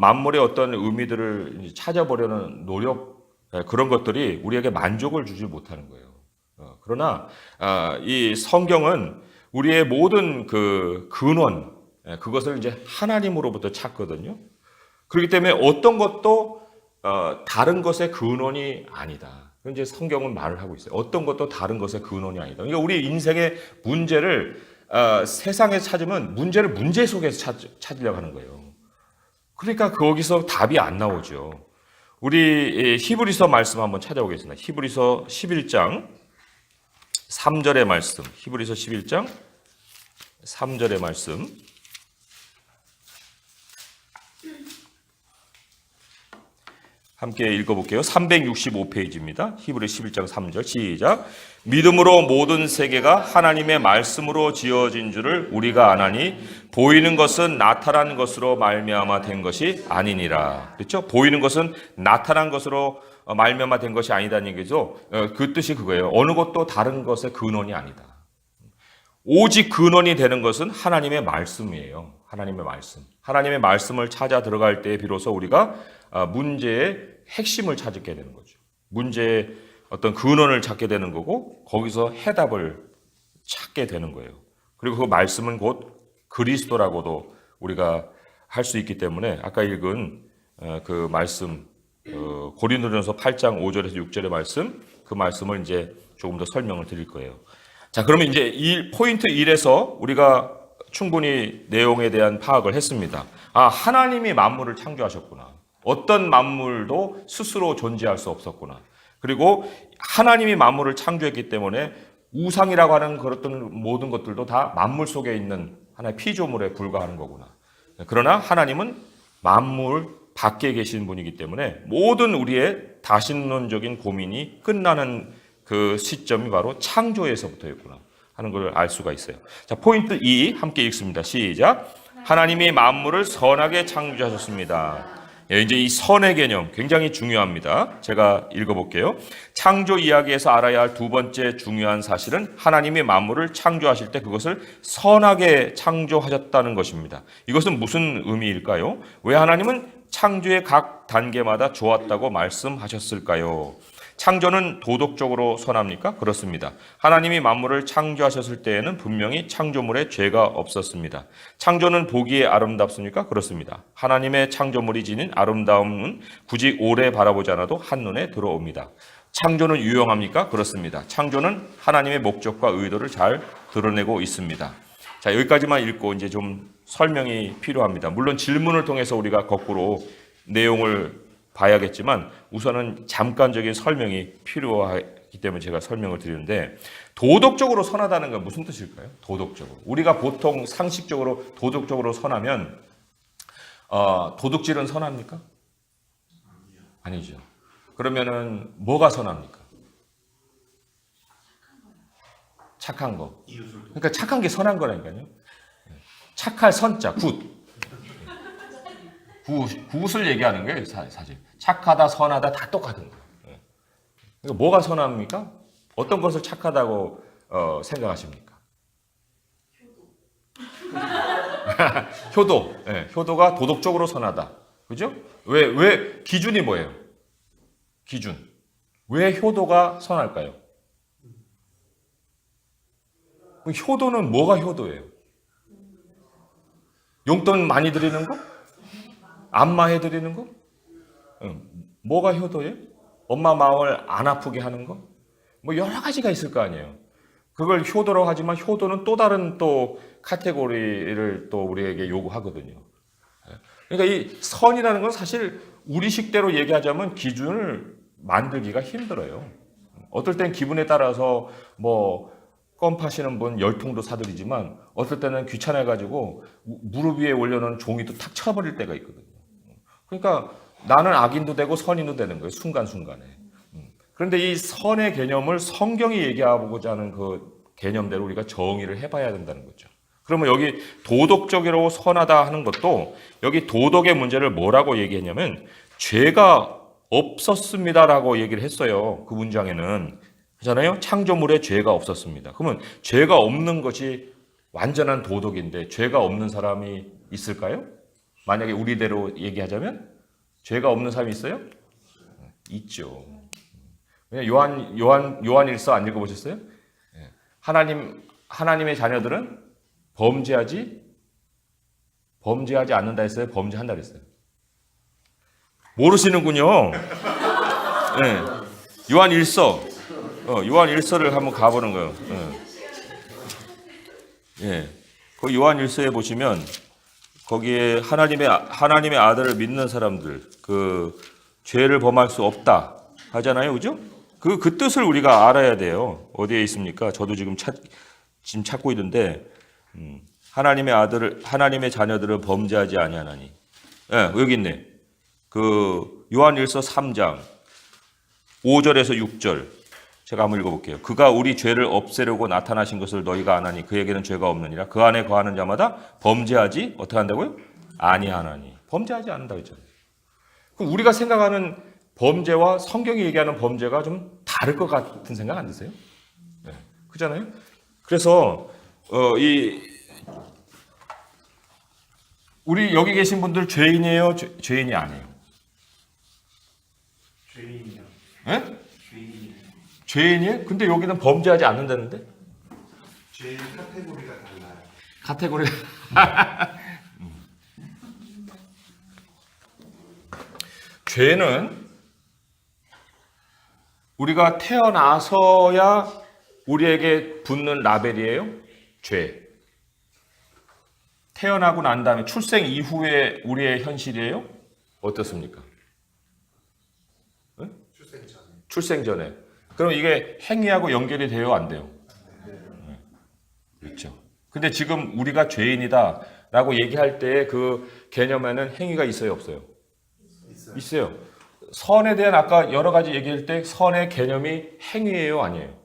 만물의 어떤 의미들을 찾아보려는 노력, 그런 것들이 우리에게 만족을 주지 못하는 거예요. 그러나 이 성경은 우리의 모든 그 근원, 그것을 이제 하나님으로부터 찾거든요. 그렇기 때문에 어떤 것도 다른 것의 근원이 아니다. 이제 성경은 말을 하고 있어요. 어떤 것도 다른 것의 근원이 아니다. 그러니까 우리 인생의 문제를 세상에 찾으면 문제를 문제 속에서 찾으려고 하는 거예요. 그러니까 거기서 답이 안 나오죠. 우리 히브리서 말씀 한번 찾아보겠습니다. 히브리서 11장 3절의 말씀. 히브리서 11장 3절의 말씀. 함께 읽어볼게요. 365페이지입니다. 히브리 11장 3절 시작. 믿음으로 모든 세계가 하나님의 말씀으로 지어진 줄을 우리가 아나니 보이는 것은 나타난 것으로 말미암아 된 것이 아니니라. 그렇죠? 보이는 것은 나타난 것으로 말미암아 된 것이 아니다는 얘기죠. 그 뜻이 그거예요. 어느 것도 다른 것의 근원이 아니다. 오직 근원이 되는 것은 하나님의 말씀이에요. 하나님의 말씀. 하나님의 말씀을 찾아 들어갈 때 비로소 우리가 문제의 핵심을 찾게 되는 거죠. 문제의 어떤 근원을 찾게 되는 거고 거기서 해답을 찾게 되는 거예요. 그리고 그 말씀은 곧 그리스도라고도 우리가 할 수 있기 때문에 아까 읽은 그 말씀 고린도전서 8장 5절에서 6절의 말씀, 그 말씀을 이제 조금 더 설명을 드릴 거예요. 자, 그러면 이제 포인트 1에서 우리가 충분히 내용에 대한 파악을 했습니다. 하나님이 만물을 창조하셨구나. 어떤 만물도 스스로 존재할 수 없었구나. 그리고 하나님이 만물을 창조했기 때문에 우상이라고 하는 그런 모든 것들도 다 만물 속에 있는 하나의 피조물에 불과하는 거구나. 그러나 하나님은 만물 밖에 계신 분이기 때문에 모든 우리의 다신론적인 고민이 끝나는 그 시점이 바로 창조에서부터였구나 하는 걸 알 수가 있어요. 자, 포인트 2 함께 읽습니다. 시작. 하나님이 만물을 선하게 창조하셨습니다. 이제 이 선의 개념 굉장히 중요합니다. 제가 읽어볼게요. 창조 이야기에서 알아야 할 두 번째 중요한 사실은 하나님이 만물을 창조하실 때 그것을 선하게 창조하셨다는 것입니다. 이것은 무슨 의미일까요? 왜 하나님은 창조의 각 단계마다 좋았다고 말씀하셨을까요? 창조는 도덕적으로 선합니까? 그렇습니다. 하나님이 만물을 창조하셨을 때에는 분명히 창조물에 죄가 없었습니다. 창조는 보기에 아름답습니까? 그렇습니다. 하나님의 창조물이 지닌 아름다움은 굳이 오래 바라보지 않아도 한눈에 들어옵니다. 창조는 유용합니까? 그렇습니다. 창조는 하나님의 목적과 의도를 잘 드러내고 있습니다. 자, 여기까지만 읽고 이제 좀 설명이 필요합니다. 물론 질문을 통해서 우리가 거꾸로 내용을 봐야겠지만 우선은 잠깐적인 설명이 필요하기 때문에 제가 설명을 드리는데, 도덕적으로 선하다는 건 무슨 뜻일까요? 도덕적으로. 우리가 보통 상식적으로 도덕적으로 선하면 도둑질은 선합니까? 아니죠. 그러면은 뭐가 선합니까? 착한 거. 그러니까 착한 게 선한 거라니까요. 착할 선자, 굿. 굿을 얘기하는 거예요, 사실. 착하다, 선하다 다 똑같은 거예요. 그러니까 뭐가 선합니까? 어떤 것을 착하다고 생각하십니까? 효도. 네, 효도가 도덕적으로 선하다. 그죠? 왜 기준이 뭐예요? 기준. 왜 효도가 선할까요? 효도는 뭐가 효도예요? 용돈 많이 드리는 거? 안마해드리는 거? 뭐가 효도예요? 엄마 마음을 안 아프게 하는 거? 뭐 여러 가지가 있을 거 아니에요. 그걸 효도라고 하지만 효도는 또 다른 또 카테고리를 또 우리에게 요구하거든요. 그러니까 이 선이라는 건 사실 우리 식대로 얘기하자면 기준을 만들기가 힘들어요. 어떨 땐 기분에 따라서 뭐 껌 파시는 분 열통도 사드리지만 어떨 때는 귀찮아가지고 무릎 위에 올려놓은 종이도 탁 쳐버릴 때가 있거든요. 그러니까 나는 악인도 되고 선인도 되는 거예요. 순간순간에. 그런데 이 선의 개념을 성경이 얘기하고자 하는 그 개념대로 우리가 정의를 해봐야 된다는 거죠. 그러면 여기 도덕적이라고 선하다 하는 것도 여기 도덕의 문제를 뭐라고 얘기했냐면 죄가 없었습니다라고 얘기를 했어요. 그 문장에는. 그렇잖아요. 창조물에 죄가 없었습니다. 그러면 죄가 없는 것이 완전한 도덕인데 죄가 없는 사람이 있을까요? 만약에 우리대로 얘기하자면 죄가 없는 사람이 있어요? 있죠. 요한일서 안 읽어보셨어요? 하나님의 자녀들은 범죄하지 않는다 했어요? 범죄한다 했어요? 모르시는군요. 네. 요한일서를 한번 가보는 거예요. 예. 그 요한일서에 보시면 거기에 하나님의 아들을 믿는 사람들 그 죄를 범할 수 없다 하잖아요, 그죠? 그 뜻을 우리가 알아야 돼요. 어디에 있습니까? 저도 지금 찾고 있는데 하나님의 자녀들을 범죄하지 아니하나니. 예, 여기 있네. 그 요한일서 3장 5절에서 6절. 제가 한번 읽어볼게요. 그가 우리 죄를 없애려고 나타나신 것을 너희가 아나니 그에게는 죄가 없느니라. 그 안에 거하는 자마다 범죄하지 어떻게 한다고요? 아니하나니. 범죄하지 않는다 했잖아요. 그럼 우리가 생각하는 범죄와 성경이 얘기하는 범죄가 좀 다를 것 같은 생각 안 드세요? 네. 그렇잖아요. 그래서 우리 여기 계신 분들 죄인이에요? 죄인이 아니에요? 죄인이요. 네? 죄인이요. 죄인이에요? 근데 여기는 범죄하지 않는다는데? 죄인 카테고리가 달라요. 카테고리. 죄는 우리가 태어나서야 우리에게 붙는 라벨이에요. 죄. 태어나고 난 다음에 출생 이후에 우리의 현실이에요. 어떻습니까? 네? 출생 전에. 출생 전에. 그럼 이게 행위하고 연결이 돼요? 안 돼요? 네. 그렇죠. 근데 지금 우리가 죄인이다라고 얘기할 때 그 개념에는 행위가 있어요? 없어요? 있어요. 선에 대한 아까 여러 가지 얘기할 때 선의 개념이 행위예요? 아니에요?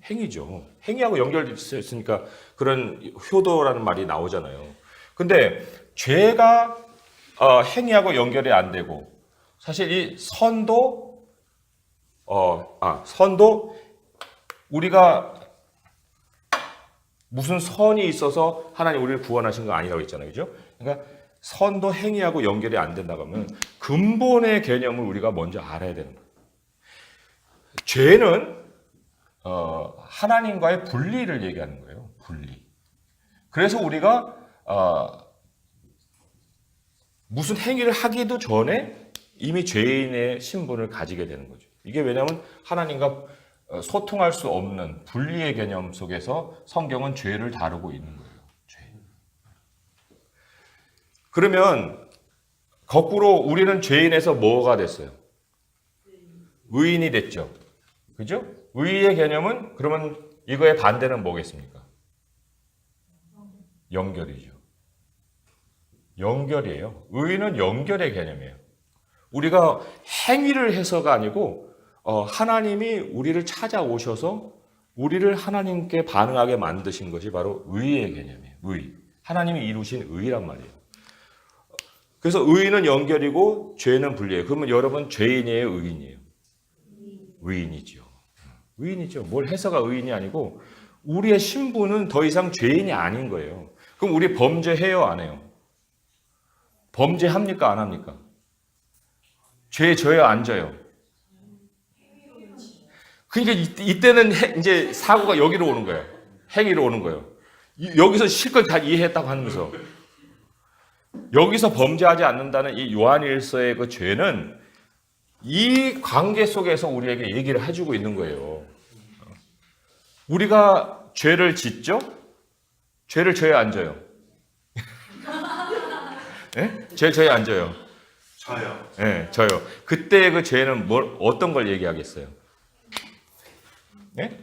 행위죠. 행위하고 연결되어 있으니까 그런 효도라는 말이 나오잖아요. 근데 죄가 행위하고 연결이 안 되고 사실 이 선도 우리가 무슨 선이 있어서 하나님 우리를 구원하신 거 아니라고 했잖아요. 그죠? 그러니까 선도 행위하고 연결이 안 된다고 하면 근본의 개념을 우리가 먼저 알아야 되는 거예요. 죄는 하나님과의 분리를 얘기하는 거예요. 분리. 그래서 우리가 무슨 행위를 하기도 전에 이미 죄인의 신분을 가지게 되는 거죠. 이게 왜냐하면 하나님과 소통할 수 없는 분리의 개념 속에서 성경은 죄를 다루고 있는 거예요. 죄. 그러면 거꾸로 우리는 죄인에서 뭐가 됐어요? 의인이 됐죠. 그죠? 의의 개념은 그러면 이거의 반대는 뭐겠습니까? 연결이죠. 연결이에요. 의는 연결의 개념이에요. 우리가 행위를 해서가 아니고 하나님이 우리를 찾아오셔서 우리를 하나님께 반응하게 만드신 것이 바로 의의 개념이에요. 의. 하나님이 이루신 의란 말이에요. 그래서 의는 연결이고 죄는 분리예요. 그러면 여러분 죄인이에요? 의인이에요? 의인이죠. 의인이죠. 뭘 해서가 의인이 아니고 우리의 신분은 더 이상 죄인이 아닌 거예요. 그럼 우리 범죄해요? 안 해요? 범죄합니까? 안 합니까? 죄 져요? 안 져요? 그러니까 이때는 이제 사고가 여기로 오는 거예요. 행위로 오는 거예요. 여기서 실컷 다 이해했다고 하면서 여기서 범죄하지 않는다는 이 요한일서의 그 죄는 이 관계 속에서 우리에게 얘기를 해주고 있는 거예요. 우리가 죄를 짓죠? 죄를 져요? 안 져요? 네? 죄 져요? 안 져요? 저요. 네, 저요. 그때 그 죄는 어떤 걸 얘기하겠어요? 네?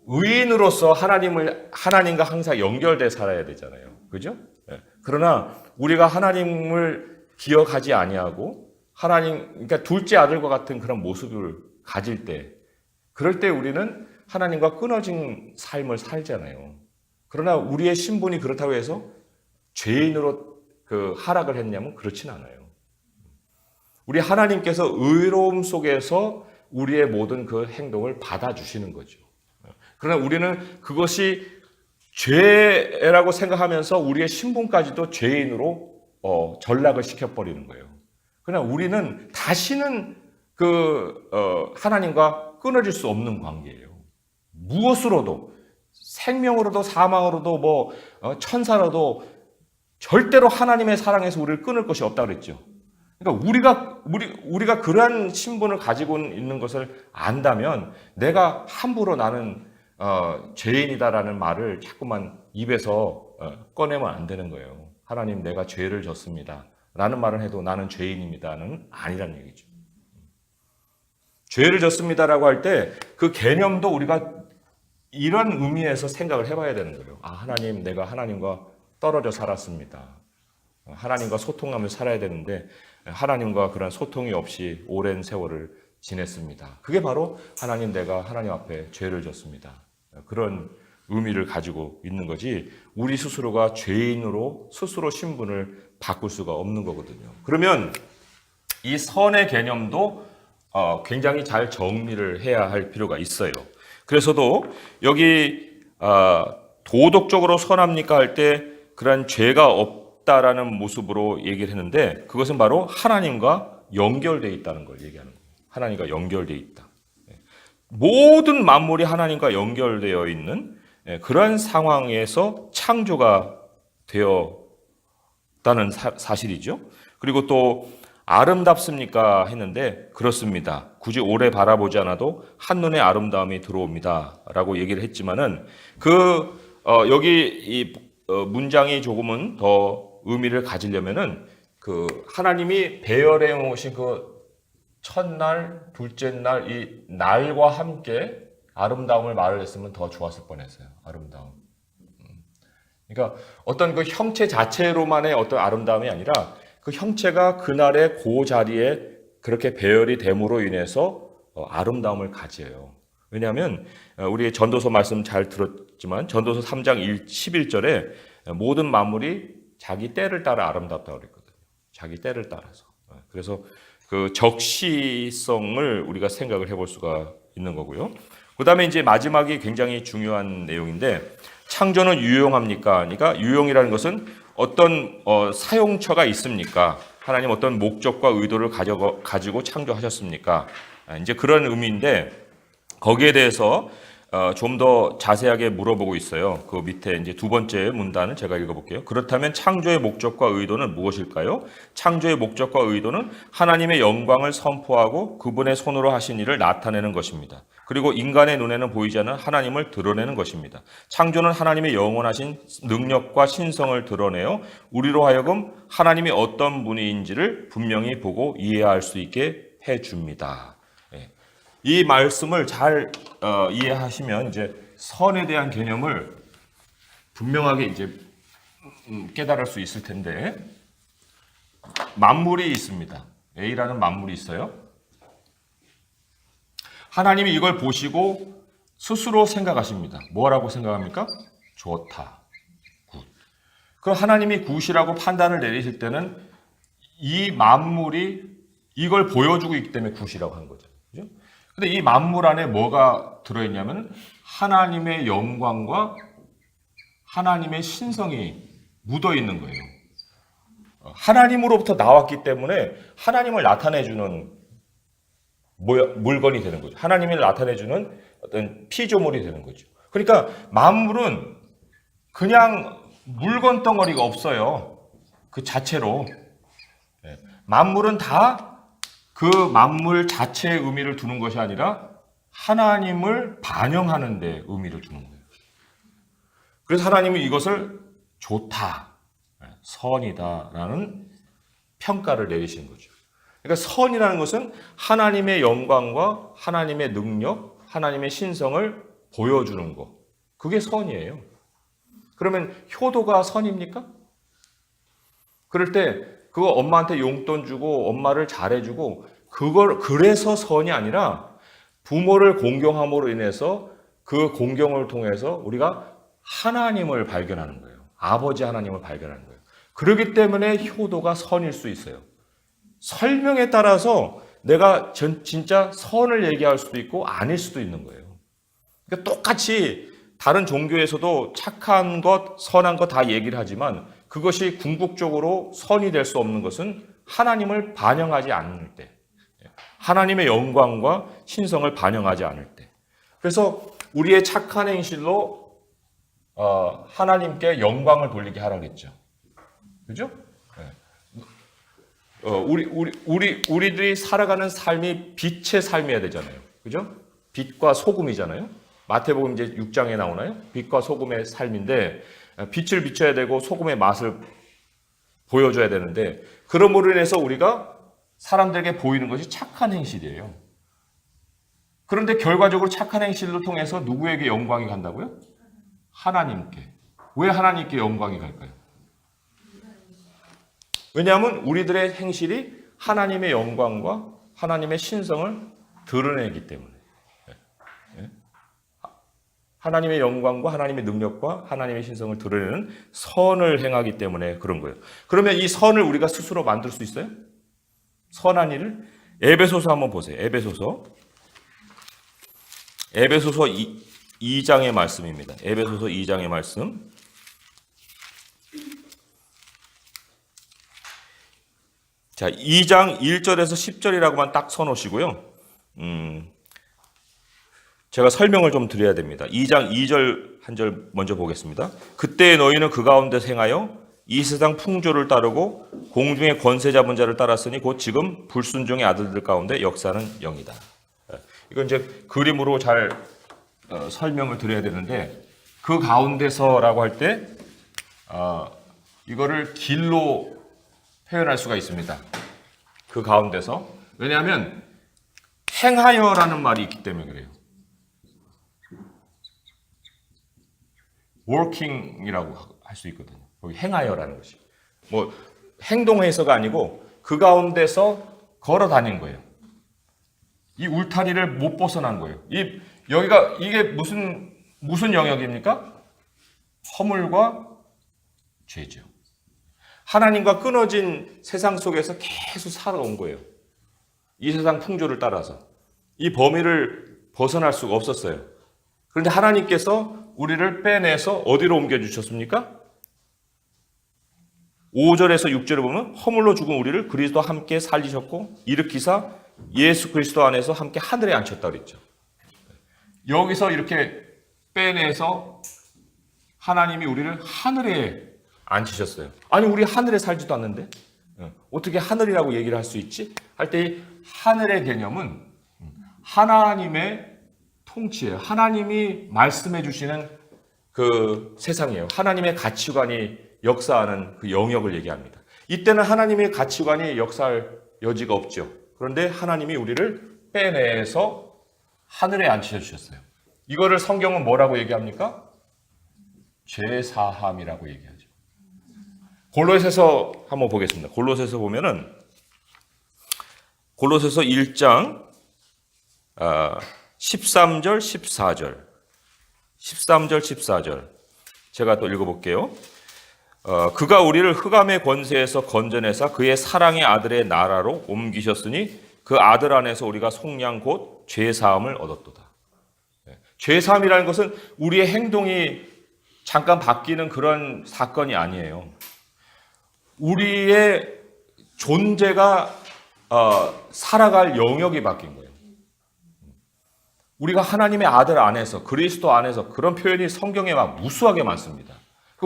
의인으로서 하나님과 항상 연결돼 살아야 되잖아요. 그죠? 네. 그러나 우리가 하나님을 기억하지 아니하고 그러니까 둘째 아들과 같은 그런 모습을 가질 때, 그럴 때 우리는 하나님과 끊어진 삶을 살잖아요. 그러나 우리의 신분이 그렇다고 해서 죄인으로 하락을 했냐면 그렇진 않아요. 우리 하나님께서 의로움 속에서 우리의 모든 그 행동을 받아주시는 거죠. 그러나 우리는 그것이 죄라고 생각하면서 우리의 신분까지도 죄인으로 전락을 시켜버리는 거예요. 그러나 우리는 다시는 하나님과 끊어질 수 없는 관계예요. 무엇으로도, 생명으로도 사망으로도 천사로도 절대로 하나님의 사랑에서 우리를 끊을 것이 없다고 그랬죠. 그러니까 우리가 그러한 신분을 가지고 있는 것을 안다면 내가 함부로 나는 죄인이다라는 말을 자꾸만 입에서 꺼내면 안 되는 거예요. 하나님, 내가 죄를 졌습니다 라는 말을 해도 나는 죄인입니다는 아니란 얘기죠. 죄를 졌습니다라고 할 때 그 개념도 우리가 이런 의미에서 생각을 해봐야 되는 거예요. 하나님, 내가 하나님과 떨어져 살았습니다. 하나님과 소통하면서 살아야 되는데 하나님과 그런 소통이 없이 오랜 세월을 지냈습니다. 그게 바로 하나님, 내가 하나님 앞에 죄를 졌습니다. 그런 의미를 가지고 있는 거지, 우리 스스로가 죄인으로 스스로 신분을 바꿀 수가 없는 거거든요. 그러면 이 선의 개념도 굉장히 잘 정리를 해야 할 필요가 있어요. 그래서도 여기 도덕적으로 선합니까 할 때 그런 죄가 없다라는 모습으로 얘기를 했는데, 그것은 바로 하나님과 연결되어 있다는 걸 얘기하는 거예요. 하나님과 연결되어 있다. 모든 만물이 하나님과 연결되어 있는 그러한 상황에서 창조가 되었다는 사실이죠. 그리고 또 아름답습니까 했는데, 그렇습니다. 굳이 오래 바라보지 않아도 한눈에 아름다움이 들어옵니다 라고 얘기를 했지만은 여기 이 문장이 조금은 더 의미를 가지려면은 하나님이 배열해 놓으신 첫날, 둘째 날, 이 날과 함께 아름다움을 말을 했으면 더 좋았을 뻔했어요. 아름다움. 그러니까 어떤 그 형체 자체로만의 어떤 아름다움이 아니라 그 형체가 그날의 그 자리에 그렇게 배열이 됨으로 인해서 아름다움을 가져요. 왜냐하면 우리 전도서 말씀 잘 들었지만 전도서 3장 11절에 모든 만물이 자기 때를 따라 아름답다고 그랬거든요. 자기 때를 따라서. 그래서 그 적시성을 우리가 생각을 해볼 수가 있는 거고요. 그 다음에 이제 마지막이 굉장히 중요한 내용인데, 창조는 유용합니까? 그러니까 유용이라는 것은 어떤 사용처가 있습니까? 하나님 어떤 목적과 의도를 가지고 창조하셨습니까? 이제 그런 의미인데, 거기에 대해서 좀 더 자세하게 물어보고 있어요. 그 밑에 이제 두 번째 문단을 제가 읽어볼게요. 그렇다면 창조의 목적과 의도는 무엇일까요? 창조의 목적과 의도는 하나님의 영광을 선포하고 그분의 손으로 하신 일을 나타내는 것입니다. 그리고 인간의 눈에는 보이지 않는 하나님을 드러내는 것입니다. 창조는 하나님의 영원하신 능력과 신성을 드러내어 우리로 하여금 하나님이 어떤 분인지를 분명히 보고 이해할 수 있게 해줍니다. 이 말씀을 잘 이해하시면 이제 선에 대한 개념을 분명하게 이제 깨달을 수 있을 텐데, 만물이 있습니다. A라는 만물이 있어요. 하나님이 이걸 보시고 스스로 생각하십니다. 뭐라고 생각합니까? 좋다, 굿. 그럼 하나님이 굿이라고 판단을 내리실 때는 이 만물이 이걸 보여주고 있기 때문에 굿이라고 하는 거죠. 그죠? 근데 이 만물 안에 뭐가 들어있냐면 하나님의 영광과 하나님의 신성이 묻어 있는 거예요. 하나님으로부터 나왔기 때문에 하나님을 나타내주는 물건이 되는 거죠. 하나님을 나타내주는 어떤 피조물이 되는 거죠. 그러니까 만물은 그냥 물건 덩어리가 없어요. 그 자체로. 만물은 다 그 만물 자체의 의미를 두는 것이 아니라 하나님을 반영하는 데 의미를 두는 거예요. 그래서 하나님은 이것을 좋다, 선이다라는 평가를 내리시는 거죠. 그러니까 선이라는 것은 하나님의 영광과 하나님의 능력, 하나님의 신성을 보여주는 것. 그게 선이에요. 그러면 효도가 선입니까? 그럴 때 그거 엄마한테 용돈 주고 엄마를 잘해주고 그래서 선이 아니라 부모를 공경함으로 인해서 그 공경을 통해서 우리가 하나님을 발견하는 거예요. 아버지 하나님을 발견하는 거예요. 그렇기 때문에 효도가 선일 수 있어요. 설명에 따라서 내가 진짜 선을 얘기할 수도 있고 아닐 수도 있는 거예요. 그러니까 똑같이 다른 종교에서도 착한 것, 선한 것 다 얘기를 하지만 그것이 궁극적으로 선이 될 수 없는 것은 하나님을 반영하지 않을 때, 하나님의 영광과 신성을 반영하지 않을 때. 그래서 우리의 착한 행실로 하나님께 영광을 돌리게 하라 그랬죠. 그죠? 우리들이 살아가는 삶이 빛의 삶이어야 되잖아요. 그죠? 빛과 소금이잖아요. 마태복음 이제 6장에 나오나요? 빛과 소금의 삶인데 빛을 비춰야 되고 소금의 맛을 보여줘야 되는데 그러므로 인해서 우리가 사람들에게 보이는 것이 착한 행실이에요. 그런데 결과적으로 착한 행실을 통해서 누구에게 영광이 간다고요? 하나님께. 왜 하나님께 영광이 갈까요? 왜냐하면 우리들의 행실이 하나님의 영광과 하나님의 신성을 드러내기 때문에. 하나님의 영광과 하나님의 능력과 하나님의 신성을 드러내는 선을 행하기 때문에 그런 거예요. 그러면 이 선을 우리가 스스로 만들 수 있어요? 선한 일을? 에베소서 한번 보세요. 에베소서 2장의 말씀입니다. 에베소서 2장의 말씀. 자, 2장 1절에서 10절이라고만 딱 써놓으시고요. 제가 설명을 좀 드려야 됩니다. 2장 2절 한 절 먼저 보겠습니다. 그때 너희는 그 가운데 행하여 이 세상 풍조를 따르고 공중의 권세 잡은 자를 따랐으니 곧 지금 불순종의 아들들 가운데 역사는 영이다. 이건 이제 그림으로 잘 설명을 드려야 되는데 그 가운데서라고 할 때 이거를 길로 표현할 수가 있습니다. 그 가운데서. 왜냐하면 행하여라는 말이 있기 때문에 그래요. working이라고 할 수 있거든요. 거기 행하여라는 것이. 뭐 행동해서가 아니고 그 가운데서 걸어 다닌 거예요. 이 울타리를 못 벗어난 거예요. 여기가 이게 무슨 영역입니까? 허물과 죄죠. 하나님과 끊어진 세상 속에서 계속 살아온 거예요. 이 세상 풍조를 따라서. 이 범위를 벗어날 수가 없었어요. 그런데 하나님께서 우리를 빼내서 어디로 옮겨주셨습니까? 5절에서 6절에 보면 허물로 죽은 우리를 그리스도와 함께 살리셨고 일으키사 예수 그리스도 안에서 함께 하늘에 앉혔다 그랬죠. 여기서 이렇게 빼내서 하나님이 우리를 하늘에 앉히셨어요. 아니 우리 하늘에 살지도 않는데 어떻게 하늘이라고 얘기를 할 수 있지? 할 때 이 하늘의 개념은 하나님의 통치예요. 하나님이 말씀해 주시는 그 세상이에요. 하나님의 가치관이 역사하는 그 영역을 얘기합니다. 이때는 하나님의 가치관이 역사할 여지가 없죠. 그런데 하나님이 우리를 빼내서 하늘에 앉혀 주셨어요. 이거를 성경은 뭐라고 얘기합니까? 죄사함이라고 얘기하죠. 골로새서 한번 보겠습니다. 골로새서 보면은 골로새서 1장 13절, 14절. 13절, 14절. 제가 또 읽어볼게요. 그가 우리를 흑암의 권세에서 건져내사 그의 사랑의 아들의 나라로 옮기셨으니 그 아들 안에서 우리가 속량 곧 죄사함을 얻었도다. 죄사함이라는 것은 우리의 행동이 잠깐 바뀌는 그런 사건이 아니에요. 우리의 존재가 살아갈 영역이 바뀐 거예요. 우리가 하나님의 아들 안에서 그리스도 안에서 그런 표현이 성경에 막 무수하게 많습니다.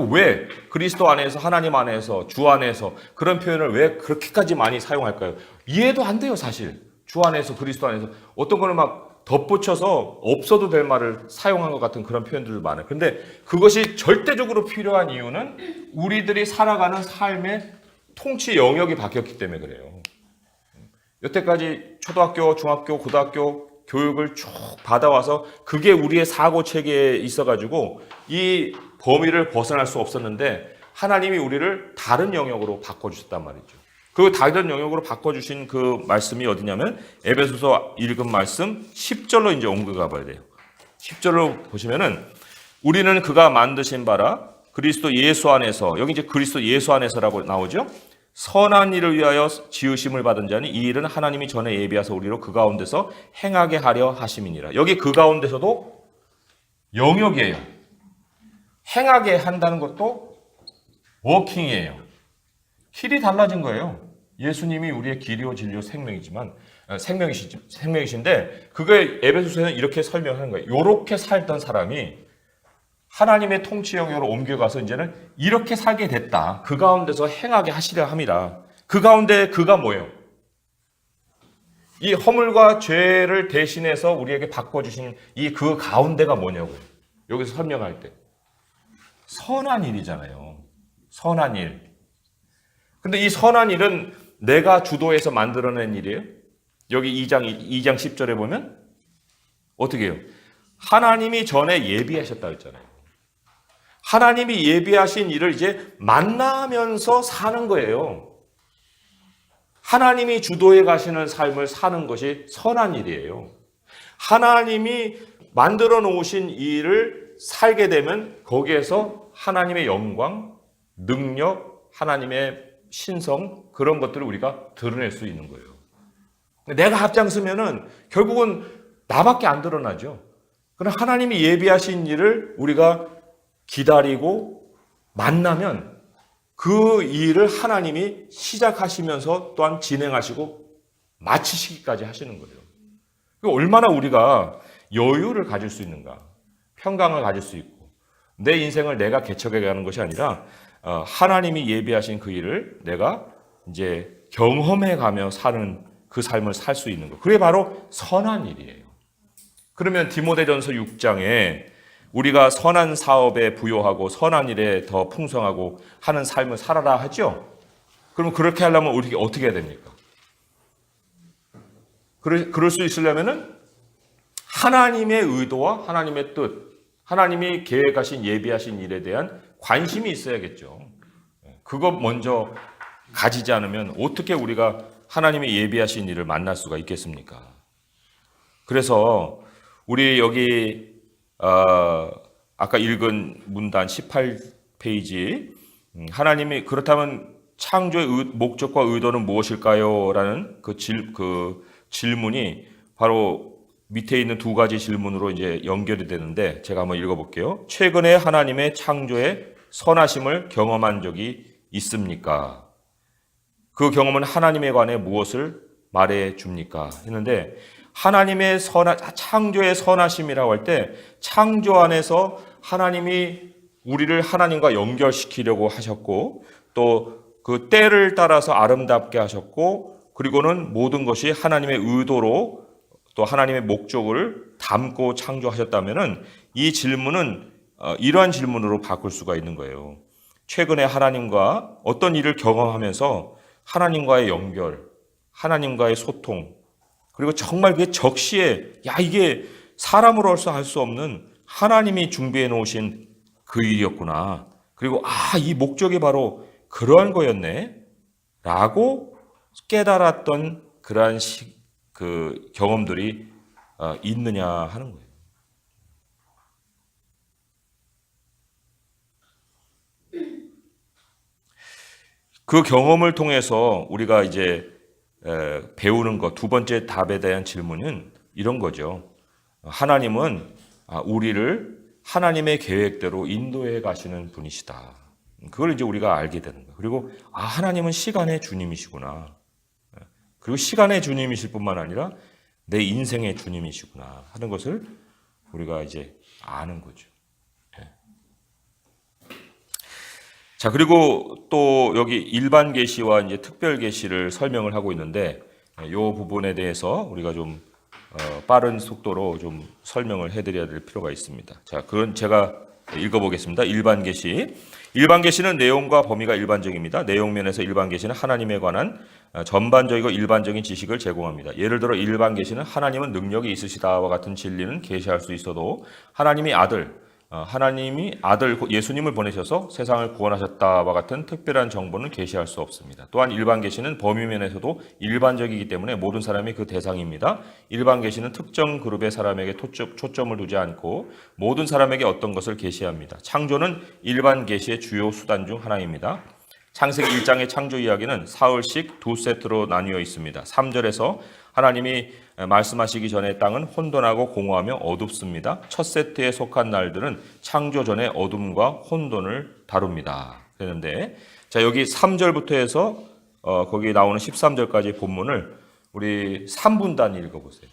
왜 그리스도 안에서 하나님 안에서 주 안에서 그런 표현을 왜 그렇게까지 많이 사용할까요? 이해도 안 돼요 사실. 주 안에서 그리스도 안에서 어떤 거는 막 덧붙여서 없어도 될 말을 사용한 것 같은 그런 표현들도 많아요. 그런데 그것이 절대적으로 필요한 이유는 우리들이 살아가는 삶의 통치 영역이 바뀌었기 때문에 그래요. 여태까지 초등학교, 중학교, 고등학교 교육을 쭉 받아와서 그게 우리의 사고 체계에 있어가지고 이 범위를 벗어날 수 없었는데 하나님이 우리를 다른 영역으로 바꿔주셨단 말이죠. 그 다른 영역으로 바꿔주신 그 말씀이 어디냐면 에베소서 읽은 말씀 10절로 이제 옮겨가 봐야 돼요. 10절로 보시면은 우리는 그가 만드신 바라 그리스도 예수 안에서, 여기 이제 그리스도 예수 안에서라고 나오죠. 선한 일을 위하여 지으심을 받은 자니 이 일은 하나님이 전에 예비하사 우리로 그 가운데서 행하게 하려 하심이니라. 여기 그 가운데서도 영역이에요. 행하게 한다는 것도 워킹이에요. 길이 달라진 거예요. 예수님이 우리의 길이요 진리요 생명이신데 그게 에베소서에는 이렇게 설명하는 거예요. 이렇게 살던 사람이 하나님의 통치 영역으로 옮겨가서 이제는 이렇게 살게 됐다. 그 가운데서 행하게 하시려 함이라. 그 가운데 그가 뭐예요? 이 허물과 죄를 대신해서 우리에게 바꿔주신 이 그 가운데가 뭐냐고요. 여기서 설명할 때. 선한 일이잖아요. 선한 일. 근데 이 선한 일은 내가 주도해서 만들어낸 일이에요. 여기 2장 10절에 보면 어떻게 해요? 하나님이 전에 예비하셨다 했잖아요. 하나님이 예비하신 일을 이제 만나면서 사는 거예요. 하나님이 주도해 가시는 삶을 사는 것이 선한 일이에요. 하나님이 만들어 놓으신 일을 살게 되면 거기에서 하나님의 영광, 능력, 하나님의 신성 그런 것들을 우리가 드러낼 수 있는 거예요. 내가 앞장서면은 결국은 나밖에 안 드러나죠. 그럼 하나님이 예비하신 일을 우리가 기다리고 만나면 그 일을 하나님이 시작하시면서 또한 진행하시고 마치시기까지 하시는 거예요. 얼마나 우리가 여유를 가질 수 있는가, 평강을 가질 수 있고 내 인생을 내가 개척해 가는 것이 아니라 하나님이 예비하신 그 일을 내가 이제 경험해 가며 사는 그 삶을 살 수 있는 것. 그게 바로 선한 일이에요. 그러면 디모데전서 6장에 우리가 선한 사업에 부요하고 선한 일에 더 풍성하고 하는 삶을 살아라 하죠. 그럼 그렇게 하려면 우리가 어떻게 해야 됩니까? 그럴 수 있으려면은 하나님의 의도와 하나님의 뜻, 하나님이 계획하신 예비하신 일에 대한 관심이 있어야겠죠. 그거 먼저 가지지 않으면 어떻게 우리가 하나님의 예비하신 일을 만날 수가 있겠습니까? 그래서 우리 여기 아까 읽은 문단 18페이지 하나님이 그렇다면 창조의 목적과 의도는 무엇일까요? 라는 그 질문이 바로 밑에 있는 두 가지 질문으로 이제 연결이 되는데 제가 한번 읽어볼게요. 최근에 하나님의 창조의 선하심을 경험한 적이 있습니까? 그 경험은 하나님에 관해 무엇을 말해 줍니까? 했는데 하나님의 창조의 선하심이라고 할 때 창조 안에서 하나님이 우리를 하나님과 연결시키려고 하셨고 또 그 때를 따라서 아름답게 하셨고 그리고는 모든 것이 하나님의 의도로 또 하나님의 목적을 담고 창조하셨다면은 이 질문은 이러한 질문으로 바꿀 수가 있는 거예요. 최근에 하나님과 어떤 일을 경험하면서 하나님과의 연결, 하나님과의 소통, 그리고 정말 그게 적시에 이게 사람으로서 할 수 없는 하나님이 준비해 놓으신 그 일이었구나. 그리고 이 목적이 바로 그러한 거였네 라고 깨달았던 그러한 그 경험들이 있느냐 하는 거예요. 그 경험을 통해서 우리가 이제 배우는 것, 두 번째 답에 대한 질문은 이런 거죠. 하나님은 우리를 하나님의 계획대로 인도해 가시는 분이시다. 그걸 이제 우리가 알게 되는 거예요. 그리고 하나님은 시간의 주님이시구나. 그리고 시간의 주님이실 뿐만 아니라 내 인생의 주님이시구나 하는 것을 우리가 이제 아는 거죠. 자, 그리고 또 여기 일반 계시와 이제 특별 계시를 설명을 하고 있는데 이 부분에 대해서 우리가 좀 빠른 속도로 좀 설명을 해드려야 될 필요가 있습니다. 자, 그건 제가 읽어보겠습니다. 일반 계시. 일반 계시는 내용과 범위가 일반적입니다. 내용 면에서 일반 계시는 하나님에 관한 전반적이고 일반적인 지식을 제공합니다. 예를 들어 일반 계시는 하나님은 능력이 있으시다와 같은 진리는 계시할 수 있어도 하나님이 아들, 하나님이 아들 예수님을 보내셔서 세상을 구원하셨다와 같은 특별한 정보는 계시할 수 없습니다. 또한 일반 계시는 범위 면에서도 일반적이기 때문에 모든 사람이 그 대상입니다. 일반 계시는 특정 그룹의 사람에게 초점을 두지 않고 모든 사람에게 어떤 것을 계시합니다. 창조는 일반 계시의 주요 수단 중 하나입니다. 창세기 1장의 창조 이야기는 사흘씩 두 세트로 나뉘어 있습니다. 3절에서 하나님이 말씀하시기 전에 땅은 혼돈하고 공허하며 어둡습니다. 첫 세트에 속한 날들은 창조 전의 어둠과 혼돈을 다룹니다. 그런데 자, 여기 3절부터 해서 거기 나오는 13절까지 본문을 우리 3분단 읽어보세요.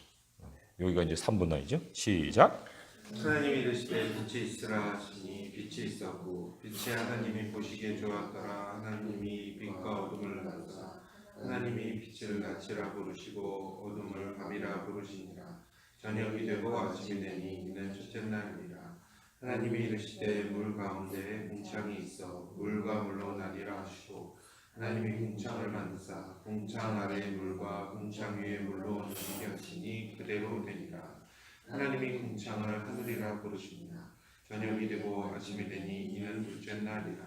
여기가 이제 3분단이죠. 시작. 하나님이 이르시되 빛이 있으라 하시니 빛이 있었고 빛이 하나님이 보시기에 좋았더라. 하나님이 빛과 어둠을 나누사 하나님이 빛을 낮이라 부르시고 어둠을 밤이라 부르시니라. 저녁이 되고 아침이 되니 이는 첫째 날이니라. 하나님이 이르시되 물 가운데 궁창이 있어 물과 물로 나뉘라 하시고 하나님이 궁창을 만드사 궁창 아래 물과 궁창 위에 물로 나뉘게 하시니 그대로 되니라. 하나님이 궁창을 하늘이라 부르십니다. 저녁이 되고 아침이 되니 이는 둘째 날이라.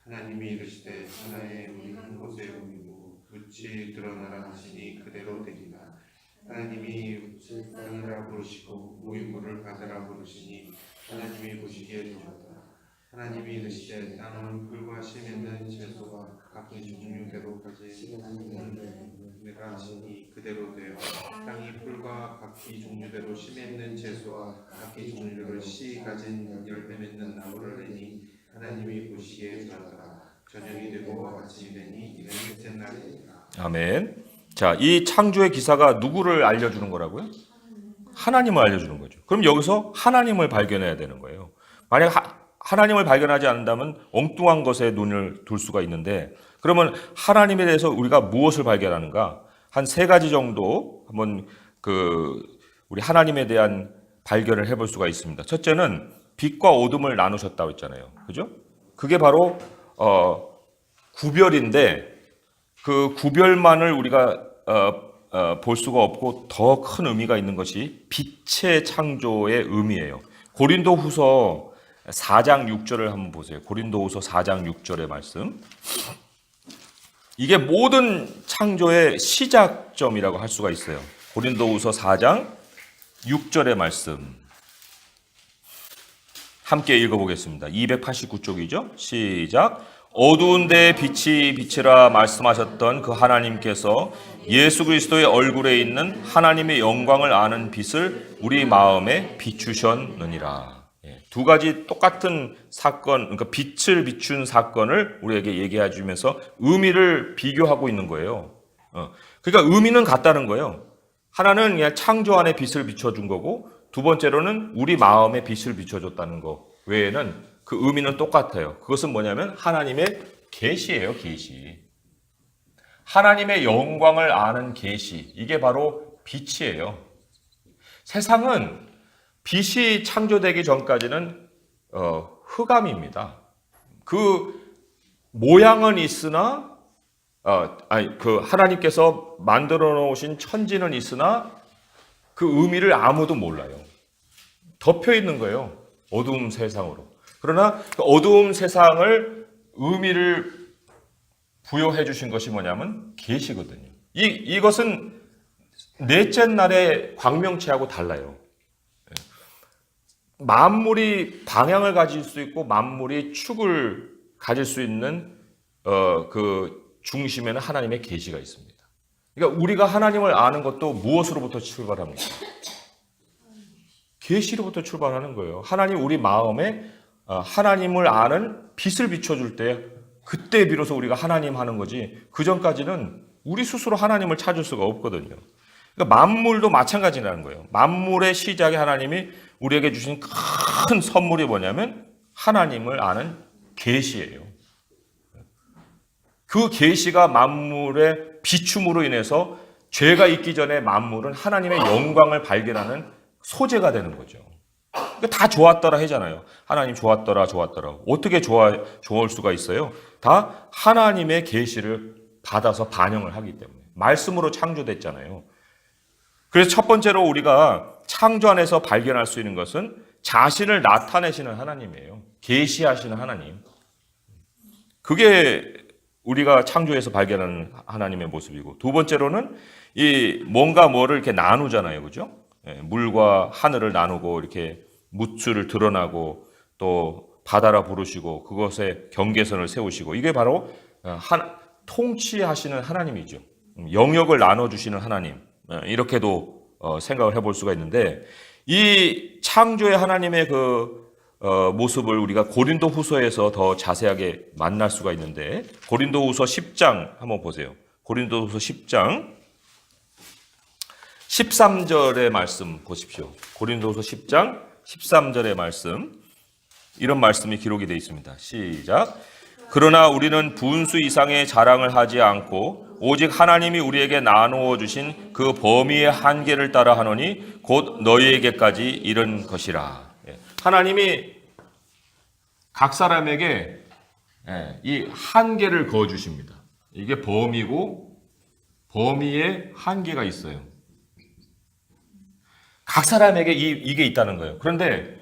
하나님이 이르시되 하나에 우리 한 곳에 모이고 빛이 드러나라 하시니 그대로 되니라. 하나님이 빛을 땅이라 부르시고 모임물을 바다라 부르시니 하나님이 보시기에 좋았다. 하나님이 이르시되 땅은 풀과 심 있는 채소와 각기 종류대로 내가 하시니 그대로 되어 땅이 풀과 각기 종류대로 심 있는 채소와 각기 종류대로 씨 가진 열매 맺는 나무를 내니 하나님이 보시기에 좋았더라. 저녁이 되고 아침이 되니 이는 셋째 날이니라. 아멘. 자, 이 창조의 기사가 누구를 알려주는 거라고요? 하나님을 알려주는 거죠. 그럼 여기서 하나님을 발견해야 되는 거예요. 만약 하나님을 발견하지 않는다면 엉뚱한 것에 눈을 둘 수가 있는데, 그러면 하나님에 대해서 우리가 무엇을 발견하는가? 한 3가지 정도 한번 우리 하나님에 대한 발견을 해볼 수가 있습니다. 첫째는 빛과 어둠을 나누셨다고 했잖아요. 그죠? 그게 바로 구별인데, 그 구별만을 우리가 볼 수가 없고 더 큰 의미가 있는 것이 빛의 창조의 의미예요. 고린도후서 4장 6절을 한번 보세요. 고린도후서 4장 6절의 말씀. 이게 모든 창조의 시작점이라고 할 수가 있어요. 고린도후서 4장 6절의 말씀. 함께 읽어보겠습니다. 289쪽이죠. 시작. 어두운 데에 빛이 비치라 말씀하셨던 그 하나님께서 예수 그리스도의 얼굴에 있는 하나님의 영광을 아는 빛을 우리 마음에 비추셨느니라. 2가지 똑같은 사건, 그러니까 빛을 비춘 사건을 우리에게 얘기해 주면서 의미를 비교하고 있는 거예요. 그러니까 의미는 같다는 거예요. 하나는 그냥 창조 안에 빛을 비춰준 거고, 두 번째로는 우리 마음에 빛을 비춰줬다는 거 외에는 그 의미는 똑같아요. 그것은 뭐냐면 하나님의 계시예요, 계시. 하나님의 영광을 아는 계시. 이게 바로 빛이에요. 세상은 빛이 창조되기 전까지는 흑암입니다. 그 모양은 있으나 그 하나님께서 만들어 놓으신 천지는 있으나 그 의미를 아무도 몰라요. 덮여 있는 거예요. 어두운 세상으로. 그러나 그 어두운 세상을 의미를 부여해 주신 것이 뭐냐면 계시거든요. 이것은 넷째 날의 광명체하고 달라요. 만물이 방향을 가질 수 있고 만물이 축을 가질 수 있는 그 중심에는 하나님의 계시가 있습니다. 그러니까 우리가 하나님을 아는 것도 무엇으로부터 출발합니까? 계시로부터 출발하는 거예요. 하나님 우리 마음에 하나님을 아는 빛을 비춰줄 때 그때 비로소 우리가 하나님 하는 거지, 그 전까지는 우리 스스로 하나님을 찾을 수가 없거든요. 그러니까 만물도 마찬가지라는 거예요. 만물의 시작에 하나님이 우리에게 주신 큰 선물이 뭐냐면 하나님을 아는 계시예요. 그 계시가 만물의 비춤으로 인해서 죄가 있기 전에 만물은 하나님의 영광을 발견하는 소재가 되는 거죠. 다 좋았더라 하잖아요. 하나님 좋았더라. 어떻게 좋을 수가 있어요? 다 하나님의 계시를 받아서 반영을 하기 때문에. 말씀으로 창조됐잖아요. 그래서 첫 번째로 우리가 창조 안에서 발견할 수 있는 것은 자신을 나타내시는 하나님이에요. 계시하시는 하나님. 그게 우리가 창조에서 발견하는 하나님의 모습이고, 두 번째로는 이 뭔가 뭐를 이렇게 나누잖아요, 그죠? 물과 하늘을 나누고 이렇게 무추를 드러나고 또 바다라 부르시고 그것에 경계선을 세우시고, 이게 바로 통치하시는 하나님이죠. 영역을 나눠주시는 하나님, 이렇게도 생각을 해볼 수가 있는데, 이 창조의 하나님의 그 모습을 우리가 고린도후서에서 더 자세하게 만날 수가 있는데, 고린도후서 10장 한번 보세요. 고린도후서 10장 13절의 말씀 보십시오. 고린도후서 10장 13절의 말씀, 이런 말씀이 기록이 되어 있습니다. 시작. 그러나 우리는 분수 이상의 자랑을 하지 않고 오직 하나님이 우리에게 나누어 주신 그 범위의 한계를 따라 하노니 곧 너희에게까지 이른 것이라. 하나님이 각 사람에게 이 한계를 그어 주십니다. 이게 범위고, 범위에 한계가 있어요. 각 사람에게 이게 있다는 거예요. 그런데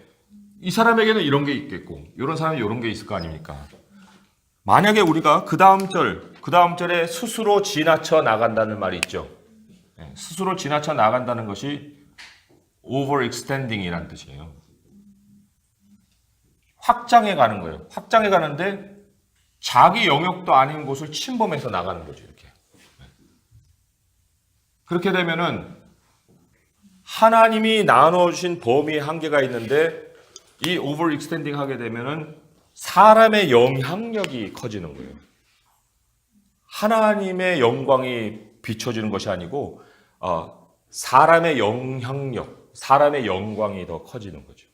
이 사람에게는 이런 게 있겠고, 이런 사람이 이런 게 있을 거 아닙니까? 만약에 우리가 그 다음 절에 스스로 지나쳐 나간다는 말이 있죠. 스스로 지나쳐 나간다는 것이 overextending이라는 뜻이에요. 확장해 가는 거예요. 확장해 가는데 자기 영역도 아닌 곳을 침범해서 나가는 거죠, 이렇게. 그렇게 되면은 하나님이 나눠주신 범위의 한계가 있는데, 이 overextending 하게 되면은 사람의 영향력이 커지는 거예요. 하나님의 영광이 비춰지는 것이 아니고 사람의 영향력, 사람의 영광이 더 커지는 거죠.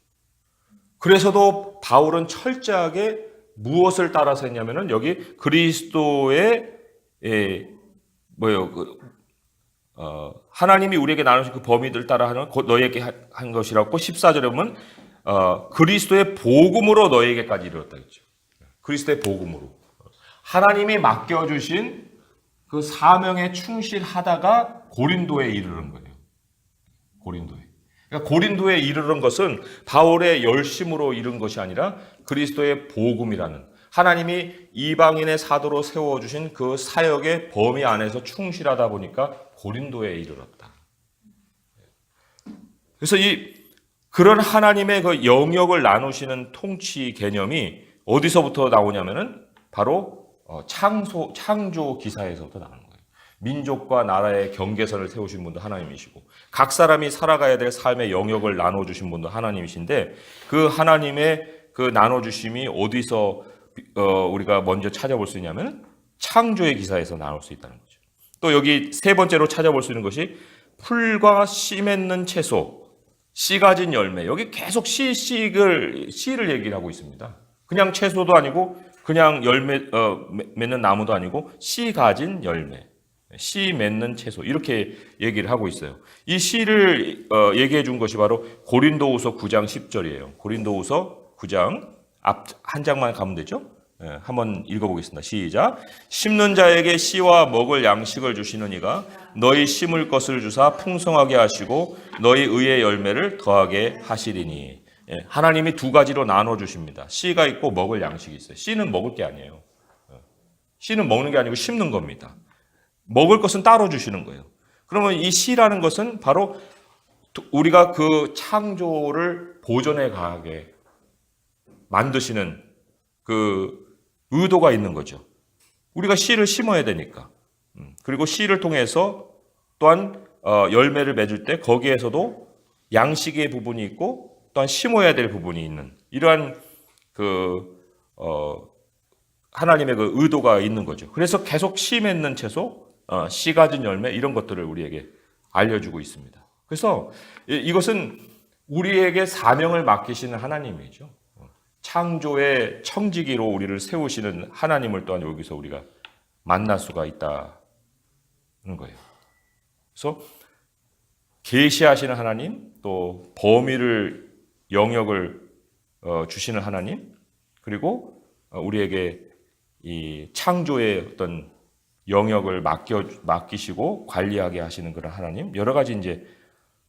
그래서도 바울은 철저하게 무엇을 따라서 했냐면은 여기 그리스도의 하나님이 우리에게 나누신 그 범위들 따라 하는 곧 너희에게 한 것이라고 14절에 보면 그리스도의 복음으로 너희에게까지 이르렀다 했죠. 그리스도의 복음으로. 하나님이 맡겨주신 그 사명에 충실하다가 고린도에 이르는 거예요. 고린도에. 그러니까 고린도에 이르는 것은 바울의 열심으로 이룬 것이 아니라 그리스도의 복음이라는, 하나님이 이방인의 사도로 세워주신 그 사역의 범위 안에서 충실하다 보니까 고린도에 이르렀다. 그래서 그런 하나님의 그 영역을 나누시는 통치 개념이 어디서부터 나오냐면은 바로 창조 기사에서부터 나오는 거예요. 민족과 나라의 경계선을 세우신 분도 하나님이시고, 각 사람이 살아가야 될 삶의 영역을 나눠주신 분도 하나님이신데, 그 하나님의 그 나눠주심이 어디서 우리가 먼저 찾아볼 수 있냐면 창조의 기사에서 나올 수 있다는 거죠. 또 여기 세 번째로 찾아볼 수 있는 것이 풀과 씨 맺는 채소, 씨 가진 열매. 여기 계속 씨를 얘기를 하고 있습니다. 그냥 채소도 아니고 그냥 열매 맺는 나무도 아니고 씨 가진 열매, 씨 맺는 채소, 이렇게 얘기를 하고 있어요. 이 씨를 얘기해 준 것이 바로 고린도후서 9장 10절이에요. 고린도후서 9장 앞 한 장만 가면 되죠? 한번 읽어보겠습니다. 시작. 심는 자에게 씨와 먹을 양식을 주시는 이가 너희 심을 것을 주사 풍성하게 하시고 너희 의의 열매를 더하게 하시리니. 하나님이 두 가지로 나눠주십니다. 씨가 있고 먹을 양식이 있어요. 씨는 먹을 게 아니에요. 씨는 먹는 게 아니고 심는 겁니다. 먹을 것은 따로 주시는 거예요. 그러면 이 씨라는 것은 바로 우리가 그 창조를 보존해 가게 만드시는 그 의도가 있는 거죠. 우리가 씨를 심어야 되니까. 그리고 씨를 통해서 또한 열매를 맺을 때 거기에서도 양식의 부분이 있고 또한 심어야 될 부분이 있는, 이러한 하나님의 그 의도가 있는 거죠. 그래서 계속 씨 맺는 채소, 씨 가진 열매, 이런 것들을 우리에게 알려주고 있습니다. 그래서 이것은 우리에게 사명을 맡기시는 하나님이죠. 창조의 청지기로 우리를 세우시는 하나님을 또한 여기서 우리가 만날 수가 있다는 거예요. 그래서 계시하시는 하나님, 또 범위를, 영역을 주시는 하나님, 그리고 우리에게 이 창조의 어떤 영역을 맡기시고 관리하게 하시는 그런 하나님, 여러 가지 이제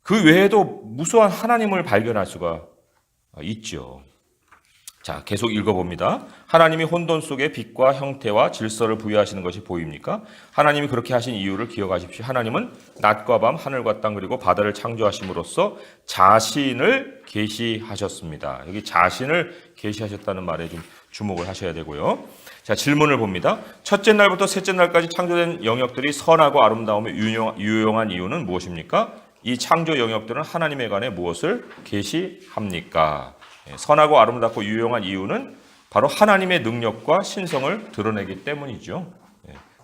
그 외에도 무수한 하나님을 발견할 수가 있죠. 자, 계속 읽어봅니다. 하나님이 혼돈 속에 빛과 형태와 질서를 부여하시는 것이 보입니까? 하나님이 그렇게 하신 이유를 기억하십시오. 하나님은 낮과 밤, 하늘과 땅 그리고 바다를 창조하심으로써 자신을 계시하셨습니다. 여기 자신을 계시하셨다는 말에 좀 주목을 하셔야 되고요. 자, 질문을 봅니다. 첫째 날부터 셋째 날까지 창조된 영역들이 선하고 아름다우며 유용한 이유는 무엇입니까? 이 창조 영역들은 하나님에 관해 무엇을 계시합니까? 선하고 아름답고 유용한 이유는 바로 하나님의 능력과 신성을 드러내기 때문이죠.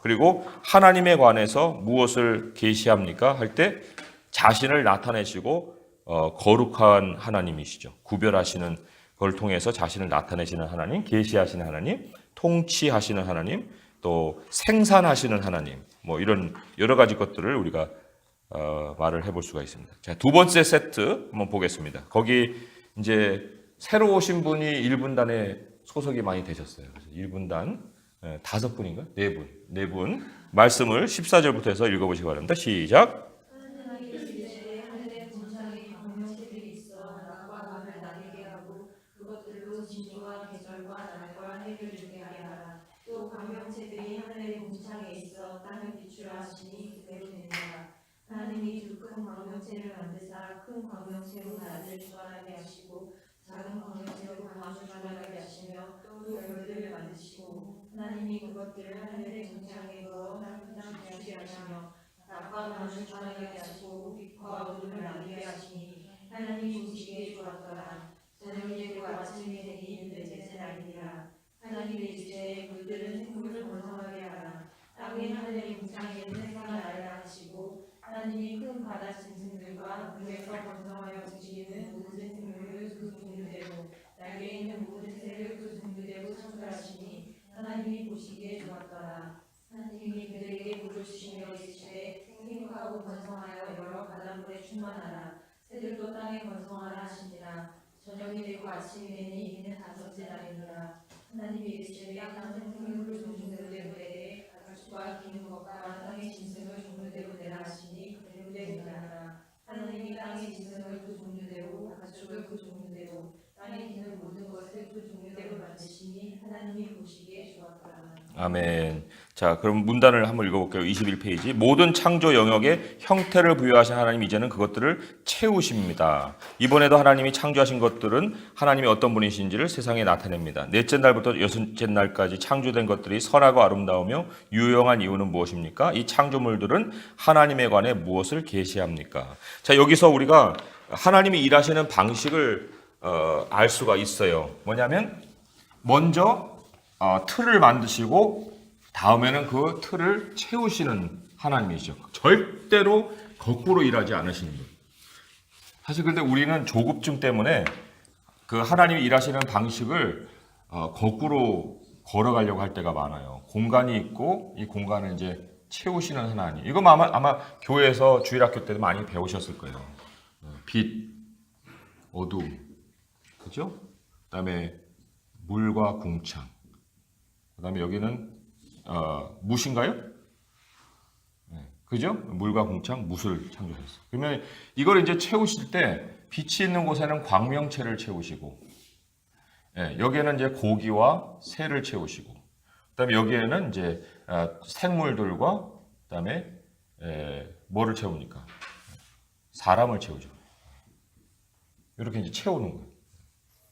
그리고 하나님에 관해서 무엇을 계시합니까? 할 때 자신을 나타내시고 거룩한 하나님이시죠. 구별하시는 걸 통해서 자신을 나타내시는 하나님, 계시하시는 하나님, 통치하시는 하나님, 또 생산하시는 하나님, 뭐 이런 여러 가지 것들을 우리가 말을 해볼 수가 있습니다. 자, 두 번째 세트 한번 보겠습니다. 거기 이제 새로 오신 분이 1분단에 소속이 많이 되셨어요. 그래서 1분단 5분인가? 4분. 4분. 말씀을 14절부터 해서 읽어보시기 바랍니다. 시작. 하나님의 시대에 하늘의 군상의 광명체들이 있어 낮과 밤을 나뉘게 하고 그것들로 징조와 계절과 날과 해를 주게 하라. 또 광명체들이 하늘의 궁창에 있어 땅을 비추라 하시니 그대로 되니라. 하나님이 두 큰 광명체를 만드사 큰 광명체로 낮을 주관하게 하시고 작은 광명체로 밤을 주관하게 하시며 또 별들을 만드시고 하나님이 그것들을 하늘의 궁창에 넣어 땅 비추게 하시며 낮과 밤을 주관하게 하시고 빛과 어둠을 나뉘게 하시니 하나님이 보시기에 좋았더라. 저녁이 되고 아침이 되니 넷째 날이니라. 하나님의 이르시되 물들은 생물을 번성하게 하라. 땅의 하늘의 궁창에는 생각을 알라 하시고 하나님이 큰 바다 짐승들과 물에서 번성하여 움직이는 모든 생물을 그 종류대로 날개 있는 모든 새를 그 종류대로 창조하시니 하나님이 보시기에 좋았더라. 하나님이 그들에게 물을 주시며 이르시되 생육하고 번성하여 여러 바닷물에 충만하라. 새들도 땅에 번성하라 하시니라. 저녁이 되고 아침이 되니 이는 5째 날이니라. 하나님이 이르시되 땅 생물을 종류대로 내되 가축과 기는 것과 땅의 짐승을 종류대로 내라 하시니 그대로 되니라. 하나님이 땅의 짐승을 그 종류대로 가축을 그 종류대로 땅에 기는 모든 것을 그 종류대로 만드시니 하나님이 보시기에 좋았더라. 아멘. 자, 그럼 문단을 한번 읽어볼게요. 21페이지. 모든 창조 영역에 형태를 부여하신 하나님 이제는 그것들을 채우십니다. 이번에도 하나님이 창조하신 것들은 하나님이 어떤 분이신지를 세상에 나타냅니다. 넷째 날부터 여섯째 날까지 창조된 것들이 선하고 아름다우며 유용한 이유는 무엇입니까? 이 창조물들은 하나님에 관해 무엇을 계시합니까? 자, 여기서 우리가 하나님이 일하시는 방식을 알 수가 있어요. 뭐냐면 먼저 틀을 만드시고 다음에는 그 틀을 채우시는 하나님이죠. 절대로 거꾸로 일하지 않으시는 거예요. 사실 근데 우리는 조급증 때문에 그 하나님이 일하시는 방식을 거꾸로 걸어가려고 할 때가 많아요. 공간이 있고 이 공간을 이제 채우시는 하나님. 이거 아마 교회에서 주일학교 때도 많이 배우셨을 거예요. 빛, 어둠, 그죠? 그다음에 물과 궁창. 그다음에 여기는 무신가요? 네, 그죠? 물과 궁창, 무를 창조했어요. 그러면 이걸 이제 채우실 때 빛이 있는 곳에는 광명체를 채우시고, 네, 여기에는 이제 고기와 새를 채우시고, 그다음에 여기에는 이제 생물들과 그다음에 뭐를 채웁니까? 사람을 채우죠. 이렇게 이제 채우는 거예요.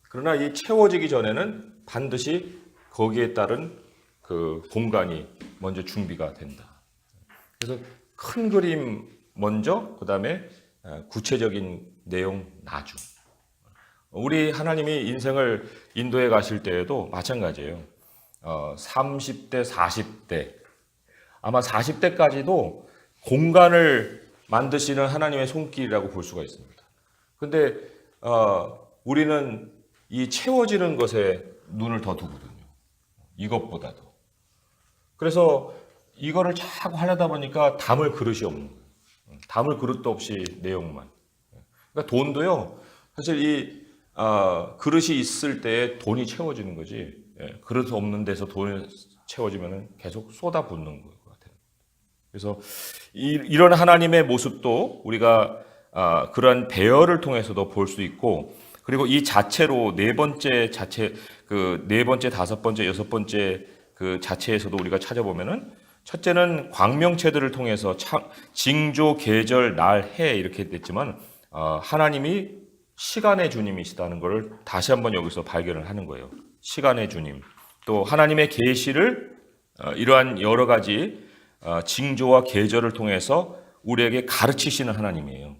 그러나 이 채워지기 전에는 반드시 거기에 따른 그 공간이 먼저 준비가 된다. 그래서 큰 그림 먼저, 그 다음에 구체적인 내용 나중. 우리 하나님이 인생을 인도해 가실 때에도 마찬가지예요. 30대, 40대, 아마 40대까지도 공간을 만드시는 하나님의 손길이라고 볼 수가 있습니다. 근데 우리는 이 채워지는 것에 눈을 더 두거든요. 이것보다도. 그래서 이거를 자꾸 하려다 보니까 담을 그릇이 없는 거예요. 담을 그릇도 없이 내용만. 그러니까 돈도요. 사실 이 그릇이 있을 때 돈이 채워지는 거지. 그릇 없는 데서 돈이 채워지면 계속 쏟아붓는 것 같아요. 그래서 이런 하나님의 모습도 우리가 그러한 배열을 통해서도 볼 수 있고, 그리고 이 자체로 네 번째, 다섯 번째, 여섯 번째 그 자체에서도 우리가 찾아보면은 첫째는 광명체들을 통해서 징조, 계절, 날, 해 이렇게 됐지만 하나님이 시간의 주님이시다는 것을 다시 한번 여기서 발견을 하는 거예요. 시간의 주님. 또 하나님의 계시를 이러한 여러 가지 징조와 계절을 통해서 우리에게 가르치시는 하나님이에요.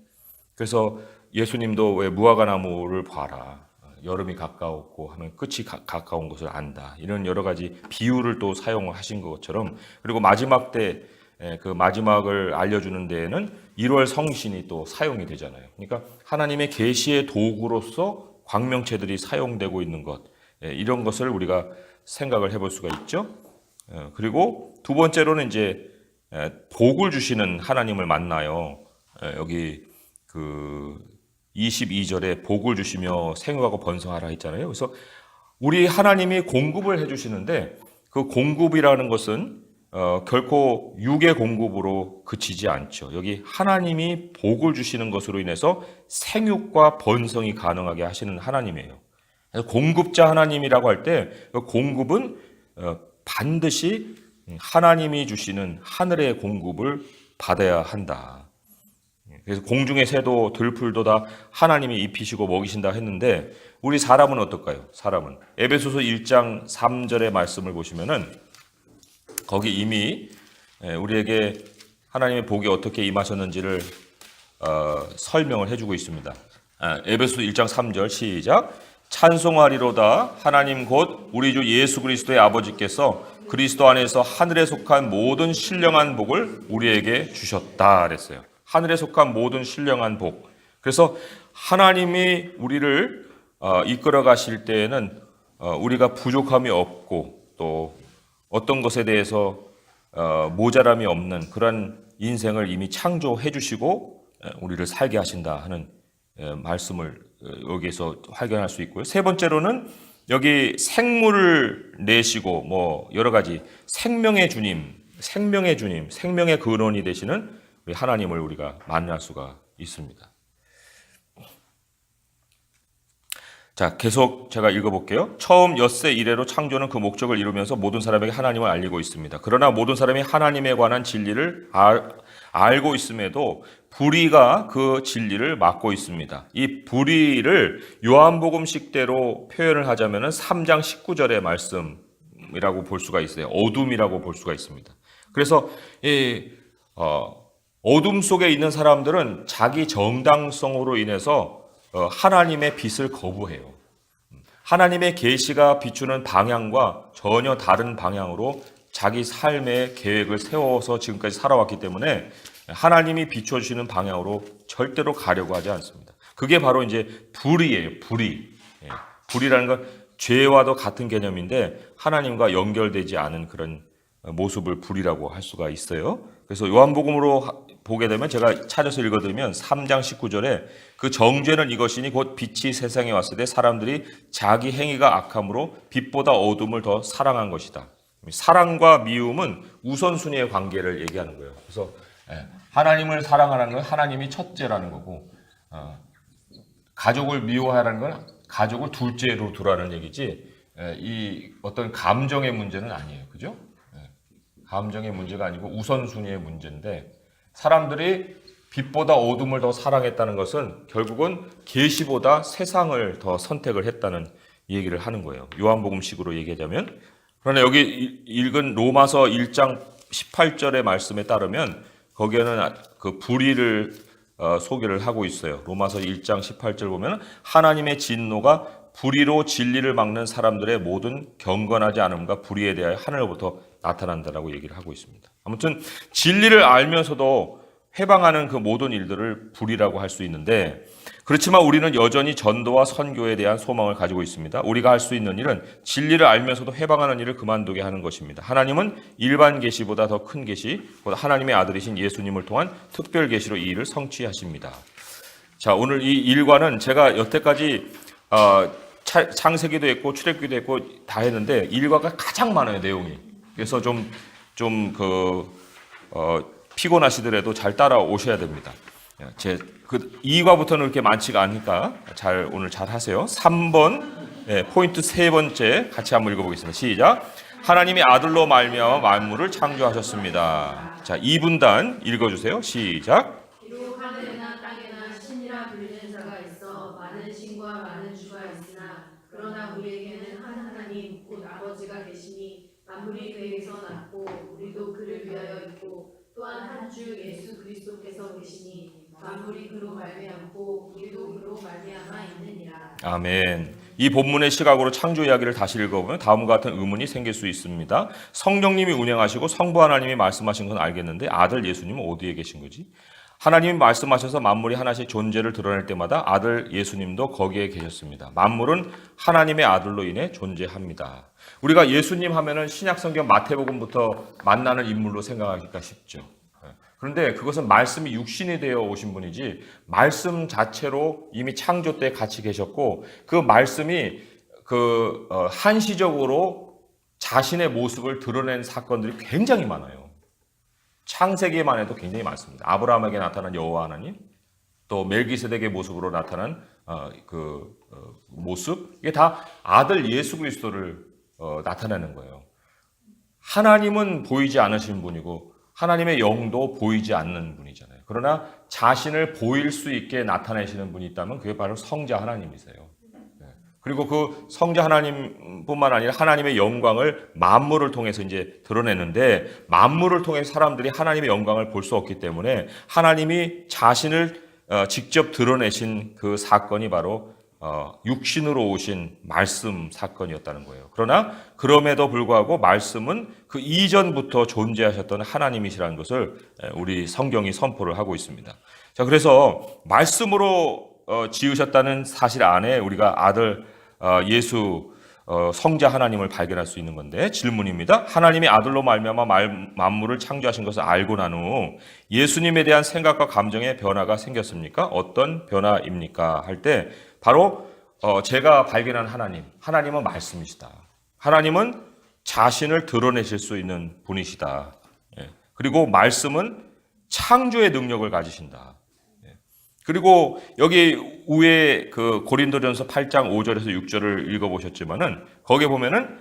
그래서 예수님도 왜 무화과 나무를 봐라. 여름이 가까웠고 하면 끝이 가까운 것을 안다. 이런 여러 가지 비유를 또 사용하신 것처럼, 그리고 마지막 때 그 마지막을 알려주는 데에는 1월 성신이 또 사용이 되잖아요. 그러니까 하나님의 계시의 도구로서 광명체들이 사용되고 있는 것, 이런 것을 우리가 생각을 해볼 수가 있죠. 그리고 두 번째로는 이제 복을 주시는 하나님을 만나요. 여기 그 22절에 복을 주시며 생육하고 번성하라 했잖아요. 그래서 우리 하나님이 공급을 해주시는데 그 공급이라는 것은 결코 육의 공급으로 그치지 않죠. 여기 하나님이 복을 주시는 것으로 인해서 생육과 번성이 가능하게 하시는 하나님이에요. 그래서 공급자 하나님이라고 할 때 그 공급은 반드시 하나님이 주시는 하늘의 공급을 받아야 한다. 그래서 공중의 새도 들풀도 다 하나님이 입히시고 먹이신다 했는데 우리 사람은 어떨까요? 사람은 에베소서 1장 3절의 말씀을 보시면은 거기 이미 우리에게 하나님의 복이 어떻게 임하셨는지를 설명을 해주고 있습니다. 에베소서 1장 3절 시작. 찬송하리로다 하나님 곧 우리 주 예수 그리스도의 아버지께서 그리스도 안에서 하늘에 속한 모든 신령한 복을 우리에게 주셨다 그랬어요. 하늘에 속한 모든 신령한 복. 그래서 하나님이 우리를 이끌어 가실 때에는 우리가 부족함이 없고 또 어떤 것에 대해서 모자람이 없는 그런 인생을 이미 창조해 주시고 우리를 살게 하신다 하는 말씀을 여기에서 발견할 수 있고요. 세 번째로는 여기 생물을 내시고 뭐 여러 가지 생명의 주님, 생명의 근원이 되시는 우리 하나님을 우리가 만날 수가 있습니다. 자, 계속 제가 읽어볼게요. 처음 엿새 이래로 창조는 그 목적을 이루면서 모든 사람에게 하나님을 알리고 있습니다. 그러나 모든 사람이 하나님에 관한 진리를 알고 있음에도 불의가 그 진리를 막고 있습니다. 이 불의를 요한복음식대로 표현을 하자면 3장 19절의 말씀이라고 볼 수가 있어요. 어둠이라고 볼 수가 있습니다. 그래서 어둠 속에 있는 사람들은 자기 정당성으로 인해서 하나님의 빛을 거부해요. 하나님의 계시가 비추는 방향과 전혀 다른 방향으로 자기 삶의 계획을 세워서 지금까지 살아왔기 때문에 하나님이 비춰주시는 방향으로 절대로 가려고 하지 않습니다. 그게 바로 이제 불의예요. 불의라는 건 죄와도 같은 개념인데 하나님과 연결되지 않은 그런 모습을 불의라고 할 수가 있어요. 그래서 요한복음으로 보게 되면 제가 찾아서 읽어드리면 3장 19절에 그 정죄는 이것이니 곧 빛이 세상에 왔을 때 사람들이 자기 행위가 악함으로 빛보다 어둠을 더 사랑한 것이다. 사랑과 미움은 우선순위의 관계를 얘기하는 거예요. 그래서 하나님을 사랑하라는 건 하나님이 첫째라는 거고 가족을 미워하라는 건 가족을 둘째로 두라는 얘기지 이 어떤 감정의 문제는 아니에요. 그죠? 감정의 문제가 아니고 우선순위의 문제인데 사람들이 빛보다 어둠을 더 사랑했다는 것은 결국은 계시보다 세상을 더 선택을 했다는 얘기를 하는 거예요. 요한복음식으로 얘기하자면. 그러나 여기 읽은 로마서 1장 18절의 말씀에 따르면 거기에는 그 불의를 소개를 하고 있어요. 로마서 1장 18절 보면 하나님의 진노가 불의로 진리를 막는 사람들의 모든 경건하지 않음과 불의에 대하여 하늘로부터 나타난다라고 얘기를 하고 있습니다. 아무튼 진리를 알면서도 해방하는 그 모든 일들을 불의라고 할 수 있는데 그렇지만 우리는 여전히 전도와 선교에 대한 소망을 가지고 있습니다. 우리가 할 수 있는 일은 진리를 알면서도 해방하는 일을 그만두게 하는 것입니다. 하나님은 일반 계시보다 더 큰 계시, 하나님의 아들이신 예수님을 통한 특별 계시로 이 일을 성취하십니다. 자, 오늘 이 일과는 제가 여태까지 창세기도 했고 출애굽기도 했고 다 했는데 일과가 가장 많아요, 내용이. 그래서 좀 피곤하시더라도 잘 따라오셔야 됩니다. 그 2과부터는 그렇게 많지가 않으니까 오늘 잘 하세요. 3번 포인트 세 번째 같이 한번 읽어보겠습니다. 시작. 하나님이 아들로 말미암아 만물을 창조하셨습니다. 자, 2분단 읽어주세요. 시작. 비록 하늘에나 땅에나 신이라 불리는 자가 있어 많은 신과 많은 주가 있으나 그러나 우리에게는 한 하나님 곧 아버지가 계시니 만물이 그에게서 났고 우리도 그를 위하여 있고 또한 한 주 예수 그리스도께서 계시니 만물이 그로 말미암고 우리도 그로 말미암아 있느니라. 아멘. 이 본문의 시각으로 창조 이야기를 다시 읽어보면 다음과 같은 의문이 생길 수 있습니다. 성령님이 운행하시고 성부 하나님이 말씀하신 건 알겠는데 아들 예수님은 어디에 계신 거지? 하나님이 말씀하셔서 만물이 하나씩 존재를 드러낼 때마다 아들 예수님도 거기에 계셨습니다. 만물은 하나님의 아들로 인해 존재합니다. 우리가 예수님 하면은 신약성경 마태복음부터 만나는 인물로 생각하기가 쉽죠. 그런데 그것은 말씀이 육신이 되어 오신 분이지 말씀 자체로 이미 창조 때 같이 계셨고 그 말씀이 한시적으로 자신의 모습을 드러낸 사건들이 굉장히 많아요. 창세기에만 해도 굉장히 많습니다. 아브라함에게 나타난 여호와 하나님, 또 멜기세덱의 모습으로 나타난 모습, 이게 다 아들 예수 그리스도를 나타내는 거예요. 하나님은 보이지 않으신 분이고 하나님의 영도 보이지 않는 분이잖아요. 그러나 자신을 보일 수 있게 나타내시는 분이 있다면 그게 바로 성자 하나님이세요. 그리고 그 성자 하나님뿐만 아니라 하나님의 영광을 만물을 통해서 이제 드러내는데 만물을 통해 사람들이 하나님의 영광을 볼 수 없기 때문에 하나님이 자신을 직접 드러내신 그 사건이 바로 육신으로 오신 말씀 사건이었다는 거예요. 그러나 그럼에도 불구하고 말씀은 그 이전부터 존재하셨던 하나님이시라는 것을 우리 성경이 선포를 하고 있습니다. 자, 그래서 말씀으로 지으셨다는 사실 안에 우리가 아들 예수 성자 하나님을 발견할 수 있는 건데 질문입니다. 하나님이 아들로 말미암아 만물을 창조하신 것을 알고 난 후 예수님에 대한 생각과 감정의 변화가 생겼습니까? 어떤 변화입니까? 할 때 바로 제가 발견한 하나님은 말씀이시다. 하나님은 자신을 드러내실 수 있는 분이시다. 그리고 말씀은 창조의 능력을 가지신다. 그리고 여기 위에 그 고린도전서 8장 5절에서 6절을 읽어보셨지만은 거기에 보면은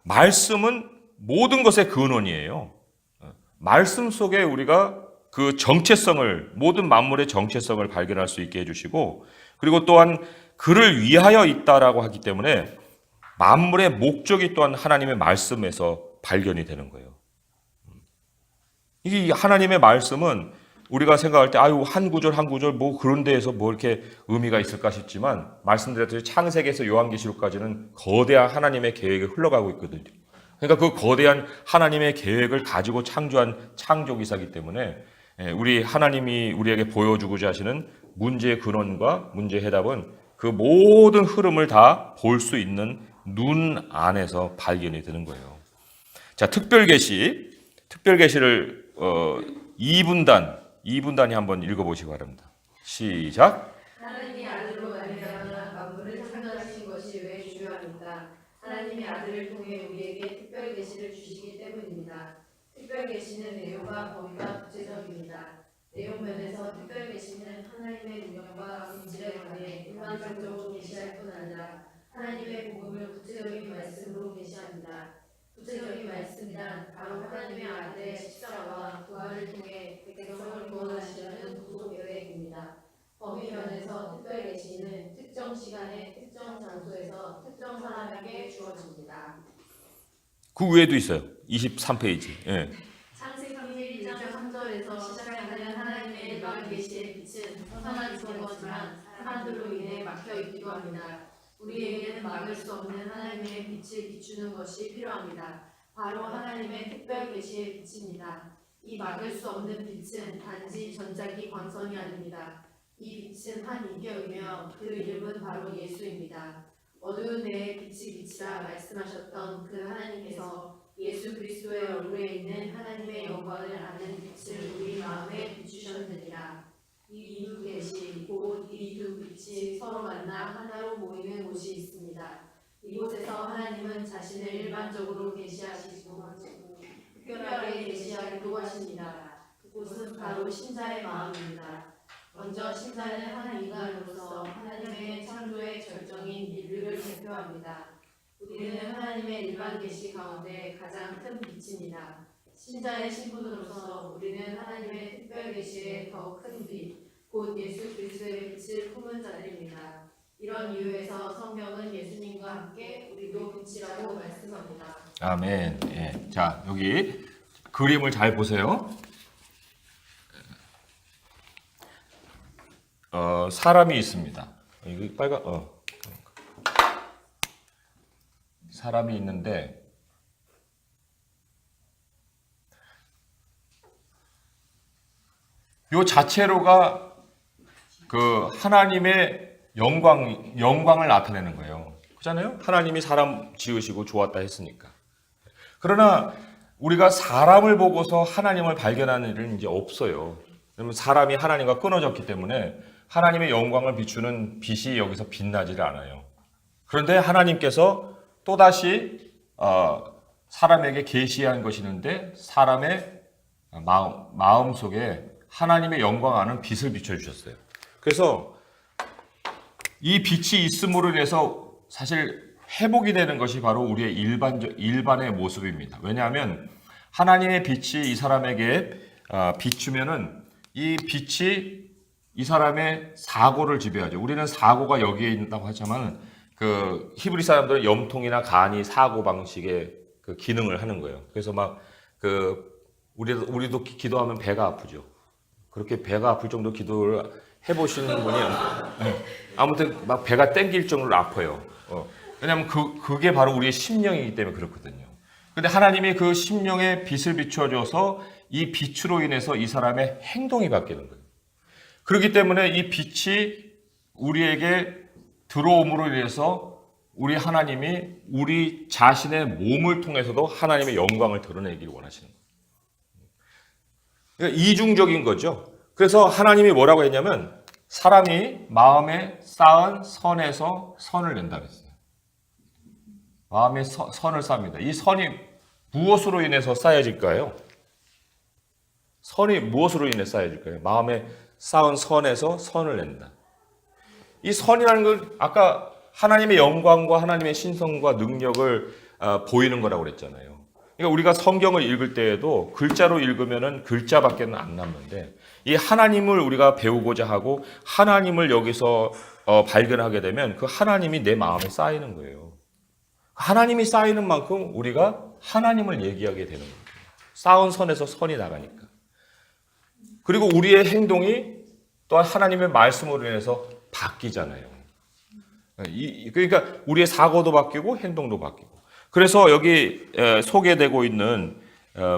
말씀은 모든 것의 근원이에요. 말씀 속에 우리가 그 정체성을 모든 만물의 정체성을 발견할 수 있게 해주시고 그리고 또한 그를 위하여 있다라고 하기 때문에 만물의 목적이 또한 하나님의 말씀에서 발견이 되는 거예요. 이 하나님의 말씀은 우리가 생각할 때 한 구절 한 구절 뭐 그런 데에서 뭐 이렇게 의미가 있을까 싶지만 말씀드렸듯이 창세기에서 요한계시록까지는 거대한 하나님의 계획이 흘러가고 있거든요. 그러니까 그 거대한 하나님의 계획을 가지고 창조한 창조기사이기 때문에 우리 하나님이 우리에게 보여주고자 하시는 문제의 근원과 문제의 해답은 그 모든 흐름을 다 볼 수 있는 눈 안에서 발견이 되는 거예요. 자, 특별계시를 2분단이 한번 읽어보시기 바랍니다. 시작. 하나님이 아들로 말미암아 만물을 창조하신 것이 왜 중요합니까? 하나님이 아들을 통해 우리에게 특별 계시를 주시기 때문입니다. 특별 계시는 내용과 범위가 구체적입니다. 내용 면에서 특별 계시는 하나님의 능력과 본질에 관해 일반적으로 계시할 뿐 아니라 하나님의 복음을 구체적인 말씀으로 계시합니다. 구체적인 말씀이란 바로 하나님의 아들의 십자가와 부활을 통해 백성을 구원하시려는 구속 계획입니다. 범위 면에서 특별 계시는 특정 시간에 특정 장소에서 특정 사람에게 주어집니다. 그 위에도 있어요. 23페이지. 예. 창세기 1장 3절에서 시작하는 하나님의 일반 계시의 빛은 선한 선거지만 사람들로 인해 막혀 있기도 합니다. 우리에게는 막을 수 없는 하나님의 빛을 비추는 것이 필요합니다. 바로 하나님의 특별 계시의 빛입니다. 이 막을 수 없는 빛은 단지 전자기 광선이 아닙니다. 이 빛은 한 인격이며 그 이름은 바로 예수입니다. 어두운 데에 빛이 비치라 말씀하셨던 그 하나님께서 예수 그리스도의 얼굴에 있는 하나님의 영광을 아는 빛을 우리 마음에 비추셨느니라. 이 두 계시 곧 이 두 빛이 서로 만나 하나로 모이는 곳이 있습니다. 이곳에서 하나님은 자신을 일반적으로 계시하시고 특별하게 계시하기도 하십니다. 그곳은 바로 신자의 마음입니다. 먼저 신자는 한 인간으로서 하나님의 창조의 절정인 인류를 대표합니다. 우리는 하나님의 일반 계시 가운데 가장 큰 빛입니다. 신자의 신분으로서 우리는 하나님의 특별 계시의 더 큰 빛, 곧 예수 그리스도의 빛을 품은 자들입니다. 이런 이유에서 성경은 예수님과 함께 우리도 빛이라고 말씀합니다. 아멘. 예. 자, 여기 그림을 잘 보세요. 사람이 있습니다. 이거 빨간 사람이 있는데 요 자체로가 그 하나님의 영광을 나타내는 거예요. 그렇잖아요? 하나님이 사람 지으시고 좋았다 했으니까. 그러나 우리가 사람을 보고서 하나님을 발견하는 일은 이제 없어요. 왜냐면 사람이 하나님과 끊어졌기 때문에 하나님의 영광을 비추는 빛이 여기서 빛나지를 않아요. 그런데 하나님께서 또다시 사람에게 계시한 것이 있는데 사람의 마음 속에 하나님의 영광 아는 빛을 비춰주셨어요. 그래서 이 빛이 있음으로 인해서 사실 회복이 되는 것이 바로 우리의 일반의 모습입니다. 왜냐하면 하나님의 빛이 이 사람에게 비추면은 이 빛이 이 사람의 사고를 지배하죠. 우리는 사고가 여기에 있다고 하지만 그 히브리 사람들은 염통이나 간이 사고 방식의 그 기능을 하는 거예요. 그래서 막 우리도 기도하면 배가 아프죠. 그렇게 배가 아플 정도 기도를 해보시는 분이 아무튼 막 배가 땡길 정도로 아파요. 왜냐하면 그게 바로 우리의 심령이기 때문에 그렇거든요. 근데 하나님이 그 심령에 빛을 비춰줘서 이 빛으로 인해서 이 사람의 행동이 바뀌는 거예요. 그렇기 때문에 이 빛이 우리에게 들어옴으로 인해서 우리 하나님이 우리 자신의 몸을 통해서도 하나님의 영광을 드러내기를 원하시는 거예요. 그러니까 이중적인 거죠. 그래서 하나님이 뭐라고 했냐면 사람이 마음에 쌓은 선에서 선을 낸다 그랬어요. 마음에 선을 쌓습니다. 이 선이 무엇으로 인해서 쌓여질까요? 선이 무엇으로 인해 쌓여질까요? 마음에 쌓은 선에서 선을 낸다. 이 선이라는 건 아까 하나님의 영광과 하나님의 신성과 능력을 보이는 거라고 그랬잖아요. 그러니까 우리가 성경을 읽을 때에도 글자로 읽으면은 글자밖에는 안 남는데 이 하나님을 우리가 배우고자 하고 하나님을 여기서 발견하게 되면 그 하나님이 내 마음에 쌓이는 거예요. 하나님이 쌓이는 만큼 우리가 하나님을 얘기하게 되는 거예요. 쌓은 선에서 선이 나가니까. 그리고 우리의 행동이 또한 하나님의 말씀으로 인해서 바뀌잖아요. 그러니까 우리의 사고도 바뀌고 행동도 바뀌고. 그래서 여기 소개되고 있는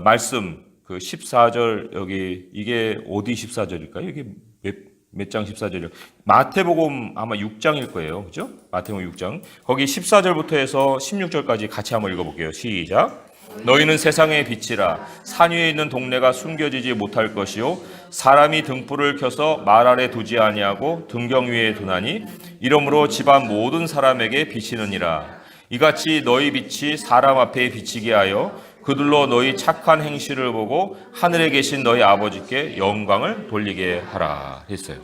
말씀 그 14절 여기 이게 어디 14절일까요? 이게 몇 장 14절이요? 마태복음 아마 6장일 거예요. 그죠? 마태복음 6장. 거기 14절부터 해서 16절까지 같이 한번 읽어볼게요. 시작. 너희는 세상의 빛이라. 산 위에 있는 동네가 숨겨지지 못할 것이요 사람이 등불을 켜서 말 아래 두지 아니하고 등경 위에 두나니 이러므로 집안 모든 사람에게 비치느니라. 이같이 너희 빛이 사람 앞에 비치게 하여 그들로 너희 착한 행실을 보고 하늘에 계신 너희 아버지께 영광을 돌리게 하라 했어요.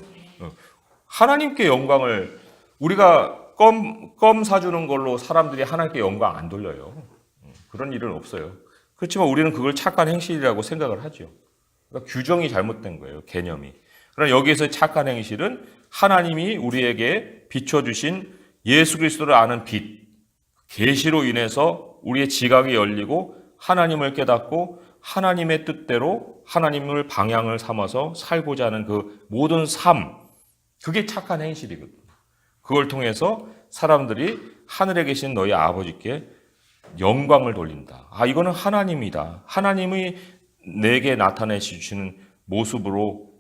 하나님께 영광을 우리가 껌 사주는 걸로 사람들이 하나님께 영광 안 돌려요. 그런 일은 없어요. 그렇지만 우리는 그걸 착한 행실이라고 생각을 하죠. 그러니까 규정이 잘못된 거예요. 개념이. 그러나 여기에서 착한 행실은 하나님이 우리에게 비춰주신 예수 그리스도를 아는 빛, 계시로 인해서 우리의 지각이 열리고 하나님을 깨닫고 하나님의 뜻대로 하나님을 방향을 삼아서 살고자 하는 그 모든 삶, 그게 착한 행실이거든요. 그걸 통해서 사람들이 하늘에 계신 너희 아버지께 영광을 돌린다. 이거는 하나님이다. 하나님이 내게 나타내 주시는 모습으로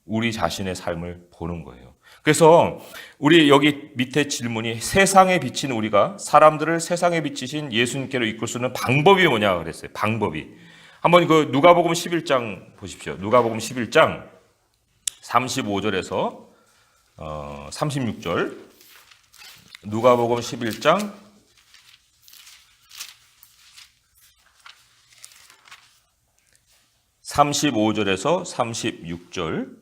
우리 자신의 삶을 보는 거예요. 그래서 우리 여기 밑에 질문이 세상에 비친 우리가 사람들을 세상에 비치신 예수님께로 이끌 수 있는 방법이 뭐냐 그랬어요. 방법이. 한번 그 누가복음 11장 보십시오. 누가복음 11장 35절에서 36절. 누가복음 11장 35절에서 36절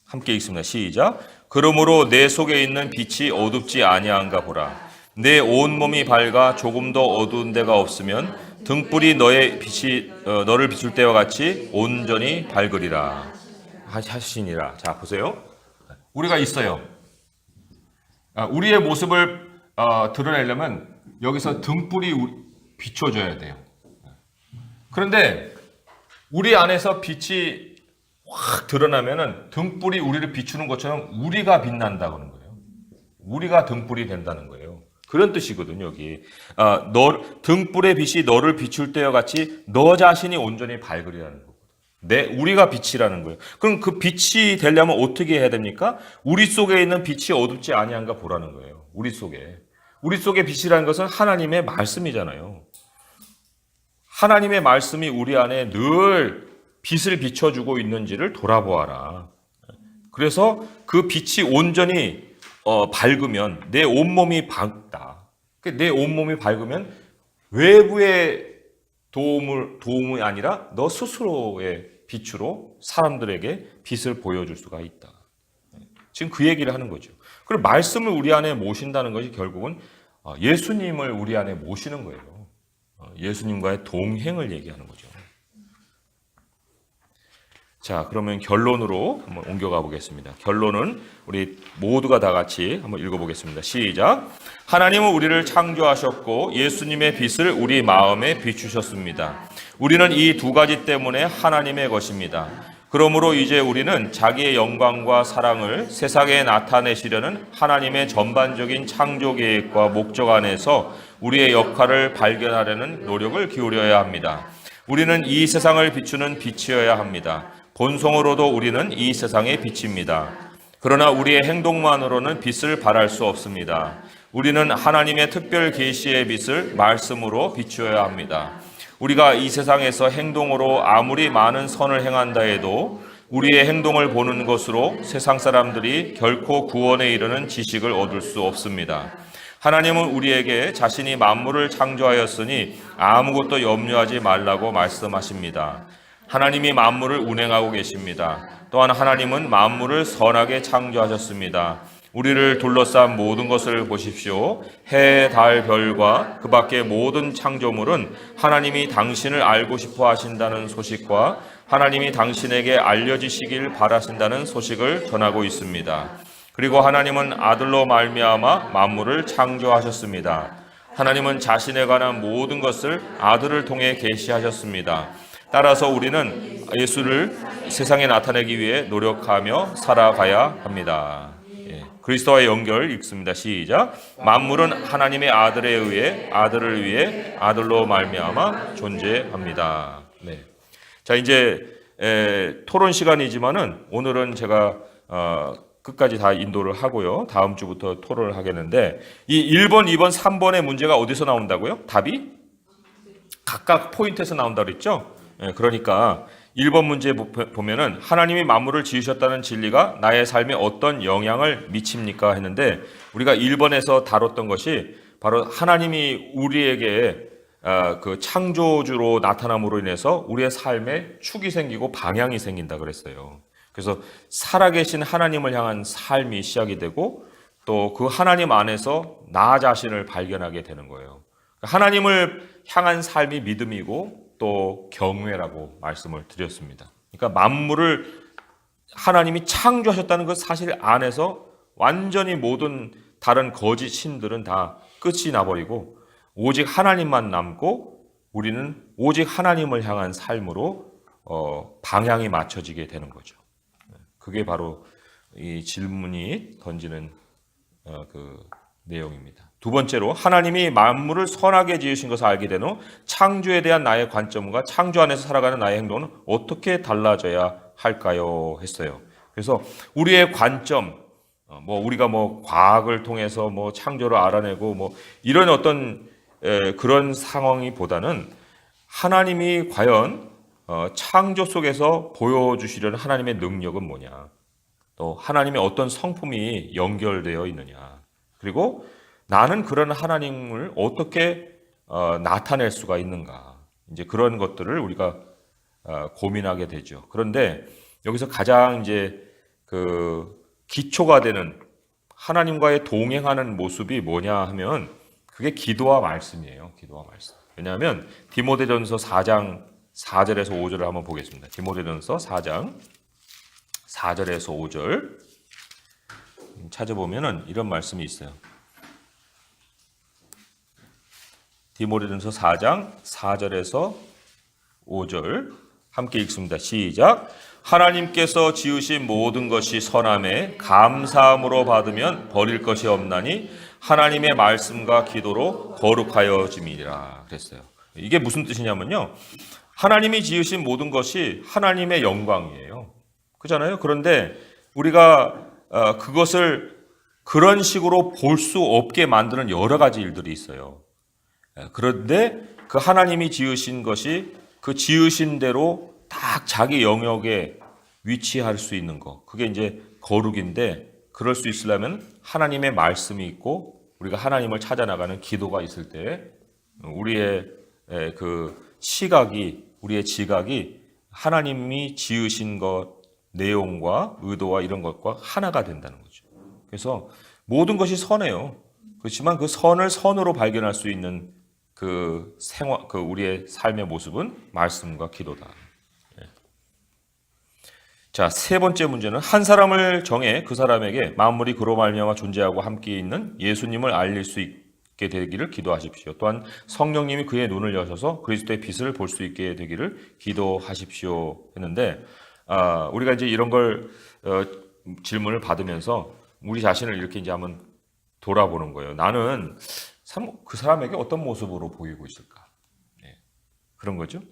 함께 읽습니다. 시작. 그러므로 내 속에 있는 빛이 어둡지 아니한가 보라. 내 온몸이 밝아 조금도 어두운 데가 없으면 등불이 너의 빛이 너를 비출 때와 같이 온전히 밝으리라 하시니라. 자, 보세요. 우리가 있어요. 우리의 모습을 드러내려면 여기서 등불이 비춰줘야 돼요. 그런데 우리 안에서 빛이 확 드러나면은 등불이 우리를 비추는 것처럼 우리가 빛난다는 거예요. 우리가 등불이 된다는 거예요. 그런 뜻이거든요, 여기. 등불의 빛이 너를 비출 때와 같이 너 자신이 온전히 밝으리라는 거거든요. 우리가 빛이라는 거예요. 그럼 그 빛이 되려면 어떻게 해야 됩니까? 우리 속에 있는 빛이 어둡지 아니한가 보라는 거예요. 우리 속에 빛이라는 것은 하나님의 말씀이잖아요. 하나님의 말씀이 우리 안에 늘 빛을 비춰주고 있는지를 돌아보아라. 그래서 그 빛이 온전히 밝으면 내 온몸이 밝다. 내 온몸이 밝으면 외부의 도움이 아니라 너 스스로의 빛으로 사람들에게 빛을 보여줄 수가 있다. 지금 그 얘기를 하는 거죠. 그리고 말씀을 우리 안에 모신다는 것이 결국은 예수님을 우리 안에 모시는 거예요. 예수님과의 동행을 얘기하는 거죠. 자, 그러면 결론으로 한번 옮겨가 보겠습니다. 결론은 우리 모두가 다 같이 한번 읽어보겠습니다. 시작. 하나님은 우리를 창조하셨고 예수님의 빛을 우리 마음에 비추셨습니다. 우리는 이 두 가지 때문에 하나님의 것입니다. 그러므로 이제 우리는 자기의 영광과 사랑을 세상에 나타내시려는 하나님의 전반적인 창조 계획과 목적 안에서 우리의 역할을 발견하려는 노력을 기울여야 합니다. 우리는 이 세상을 비추는 빛이어야 합니다. 본성으로도 우리는 이 세상의 빛입니다. 그러나 우리의 행동만으로는 빛을 발할 수 없습니다. 우리는 하나님의 특별 계시의 빛을 말씀으로 비추어야 합니다. 우리가 이 세상에서 행동으로 아무리 많은 선을 행한다 해도 우리의 행동을 보는 것으로 세상 사람들이 결코 구원에 이르는 지식을 얻을 수 없습니다. 하나님은 우리에게 자신이 만물을 창조하였으니 아무것도 염려하지 말라고 말씀하십니다. 하나님이 만물을 운행하고 계십니다. 또한 하나님은 만물을 선하게 창조하셨습니다. 우리를 둘러싼 모든 것을 보십시오. 해, 달, 별과 그 밖의 모든 창조물은 하나님이 당신을 알고 싶어 하신다는 소식과 하나님이 당신에게 알려지시길 바라신다는 소식을 전하고 있습니다. 그리고 하나님은 아들로 말미암아 만물을 창조하셨습니다. 하나님은 자신에 관한 모든 것을 아들을 통해 계시하셨습니다. 따라서 우리는 예수를 세상에 나타내기 위해 노력하며 살아가야 합니다. 그리스도와의 연결 읽습니다. 시작. 만물은 하나님의 아들에 의해 아들을 위해 아들로 말미암아 존재합니다. 네. 자, 이제 토론 시간이지만은 오늘은 제가 끝까지 다 인도를 하고요. 다음 주부터 토론을 하겠는데 이 1번, 2번, 3번의 문제가 어디서 나온다고요? 답이 각각 포인트에서 나온다고 그랬죠? 그러니까 1번 문제 보면은 하나님이 만물을 지으셨다는 진리가 나의 삶에 어떤 영향을 미칩니까? 했는데 우리가 1번에서 다뤘던 것이 바로 하나님이 우리에게 그 창조주로 나타남으로 인해서 우리의 삶에 축이 생기고 방향이 생긴다 그랬어요. 그래서 살아계신 하나님을 향한 삶이 시작이 되고 또 그 하나님 안에서 나 자신을 발견하게 되는 거예요. 하나님을 향한 삶이 믿음이고 또 경외라고 말씀을 드렸습니다. 그러니까 만물을 하나님이 창조하셨다는 것 사실 안에서 완전히 모든 다른 거짓 신들은 다 끝이 나버리고 오직 하나님만 남고 우리는 오직 하나님을 향한 삶으로 방향이 맞춰지게 되는 거죠. 그게 바로 이 질문이 던지는 그 내용입니다. 두 번째로 하나님이 만물을 선하게 지으신 것을 알게 된 후 창조에 대한 나의 관점과 창조 안에서 살아가는 나의 행동은 어떻게 달라져야 할까요? 했어요. 그래서 우리의 관점, 우리가 과학을 통해서 창조를 알아내고 이런 어떤 그런 상황이보다는 하나님이 과연 창조 속에서 보여주시려는 하나님의 능력은 뭐냐, 또 하나님의 어떤 성품이 연결되어 있느냐, 그리고 나는 그런 하나님을 어떻게 나타낼 수가 있는가, 이제 그런 것들을 우리가 고민하게 되죠. 그런데 여기서 가장 이제 그 기초가 되는 하나님과의 동행하는 모습이 뭐냐 하면 그게 기도와 말씀이에요. 기도와 말씀. 왜냐하면 디모데전서 4장 4절에서 5절을 한번 보겠습니다. 디모데전서 4장 4절에서 5절 찾아보면은 이런 말씀이 있어요. 디모데전서 4장 4절에서 5절 함께 읽습니다. 시작. 하나님께서 지으신 모든 것이 선함에 감사함으로 받으면 버릴 것이 없나니 하나님의 말씀과 기도로 거룩하여짐이라 그랬어요. 이게 무슨 뜻이냐면요. 하나님이 지으신 모든 것이 하나님의 영광이에요. 그렇잖아요. 그런데 우리가 그것을 그런 식으로 볼 수 없게 만드는 여러 가지 일들이 있어요. 그런데 그 하나님이 지으신 것이 그 지으신 대로 딱 자기 영역에 위치할 수 있는 거. 그게 이제 거룩인데 그럴 수 있으려면 하나님의 말씀이 있고 우리가 하나님을 찾아 나가는 기도가 있을 때 우리의 그 시각이 우리의 지각이 하나님이 지으신 것 내용과 의도와 이런 것과 하나가 된다는 거죠. 그래서 모든 것이 선해요. 그렇지만 그 선을 선으로 발견할 수 있는 그 생활, 그 우리의 삶의 모습은 말씀과 기도다. 자, 세 번째 문제는 한 사람을 정해 그 사람에게 만물이 그로 말미암아 존재하고 함께 있는 예수님을 알릴 수 있게 되기를 기도하십시오. 또한 성령님이 그의 눈을 여셔서 그리스도의 빛을 볼 수 있게 되기를 기도하십시오. 했는데 우리가 이제 이런 걸 질문을 받으면서 우리 자신을 이렇게 이제 한번 돌아보는 거예요. 나는 참 그 사람에게 어떤 모습으로 보이고 있을까? 그런 거죠.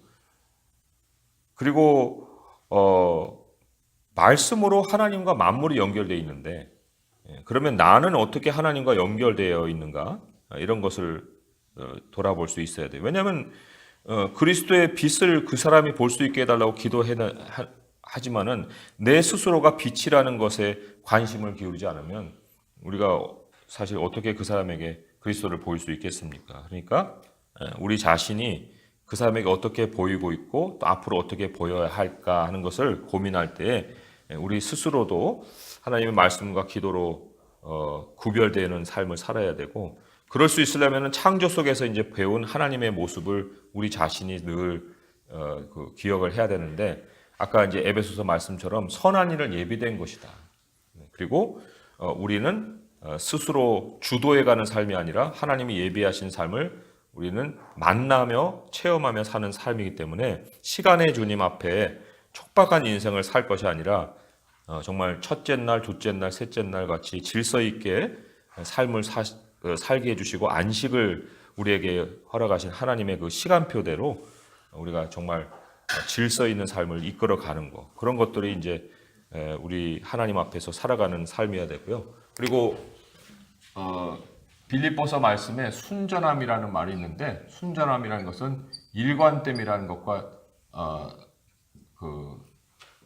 그리고 말씀으로 하나님과 만물이 연결되어 있는데 그러면 나는 어떻게 하나님과 연결되어 있는가? 이런 것을 돌아볼 수 있어야 돼요. 왜냐하면 그리스도의 빛을 그 사람이 볼 수 있게 해달라고 기도하지만은 내 스스로가 빛이라는 것에 관심을 기울이지 않으면 우리가 사실 어떻게 그 사람에게 그리스도를 보일 수 있겠습니까? 그러니까 우리 자신이 그 사람에게 어떻게 보이고 있고 또 앞으로 어떻게 보여야 할까 하는 것을 고민할 때 우리 스스로도 하나님의 말씀과 기도로 구별되는 삶을 살아야 되고 그럴 수 있으려면 창조 속에서 이제 배운 하나님의 모습을 우리 자신이 늘 기억을 해야 되는데 아까 이제 에베소서 말씀처럼 선한 일을 예비된 것이다. 그리고 우리는 스스로 주도해가는 삶이 아니라 하나님이 예비하신 삶을 우리는 만나며 체험하며 사는 삶이기 때문에 시간의 주님 앞에 촉박한 인생을 살 것이 아니라 정말 첫째 날, 둘째 날, 셋째 날 같이 질서 있게 삶을 살게 해주시고 안식을 우리에게 허락하신 하나님의 그 시간표대로 우리가 정말 질서 있는 삶을 이끌어가는 것 그런 것들이 이제 우리 하나님 앞에서 살아가는 삶이어야 되고요. 그리고 빌립보서 말씀에 순전함이라는 말이 있는데 순전함이라는 것은 일관됨이라는 것과 그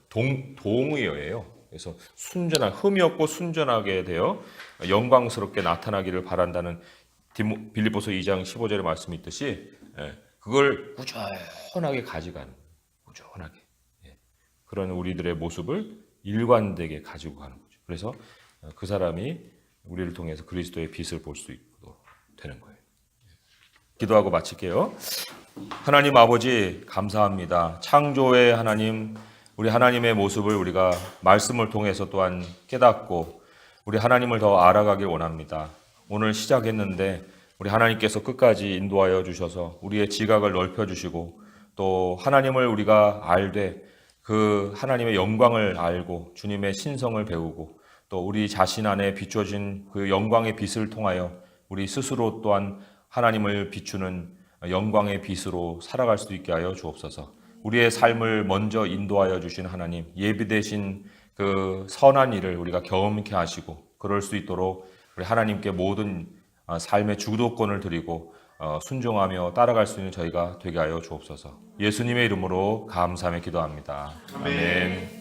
동의어예요. 그래서 순전한 흠이 없고 순전하게 되어 영광스럽게 나타나기를 바란다는 빌립보서 2장 15절의 말씀이 있듯이 그걸 꾸준하게 가져가는 꾸준하게 그런 우리들의 모습을 일관되게 가지고 가는 거죠. 그래서 그 사람이 우리를 통해서 그리스도의 빛을 볼 수 있도록 되는 거예요. 기도하고 마칠게요. 하나님 아버지 감사합니다. 창조의 하나님, 우리 하나님의 모습을 우리가 말씀을 통해서 또한 깨닫고 우리 하나님을 더 알아가길 원합니다. 오늘 시작했는데 우리 하나님께서 끝까지 인도하여 주셔서 우리의 지각을 넓혀주시고 또 하나님을 우리가 알되 그 하나님의 영광을 알고 주님의 신성을 배우고 또 우리 자신 안에 비춰진 그 영광의 빛을 통하여 우리 스스로 또한 하나님을 비추는 영광의 빛으로 살아갈 수 있게 하여 주옵소서. 우리의 삶을 먼저 인도하여 주신 하나님, 예비되신 그 선한 일을 우리가 경험케 하시고 그럴 수 있도록 우리 하나님께 모든 삶의 주도권을 드리고 순종하며 따라갈 수 있는 저희가 되게 하여 주옵소서. 예수님의 이름으로 감사하며 기도합니다. 아멘.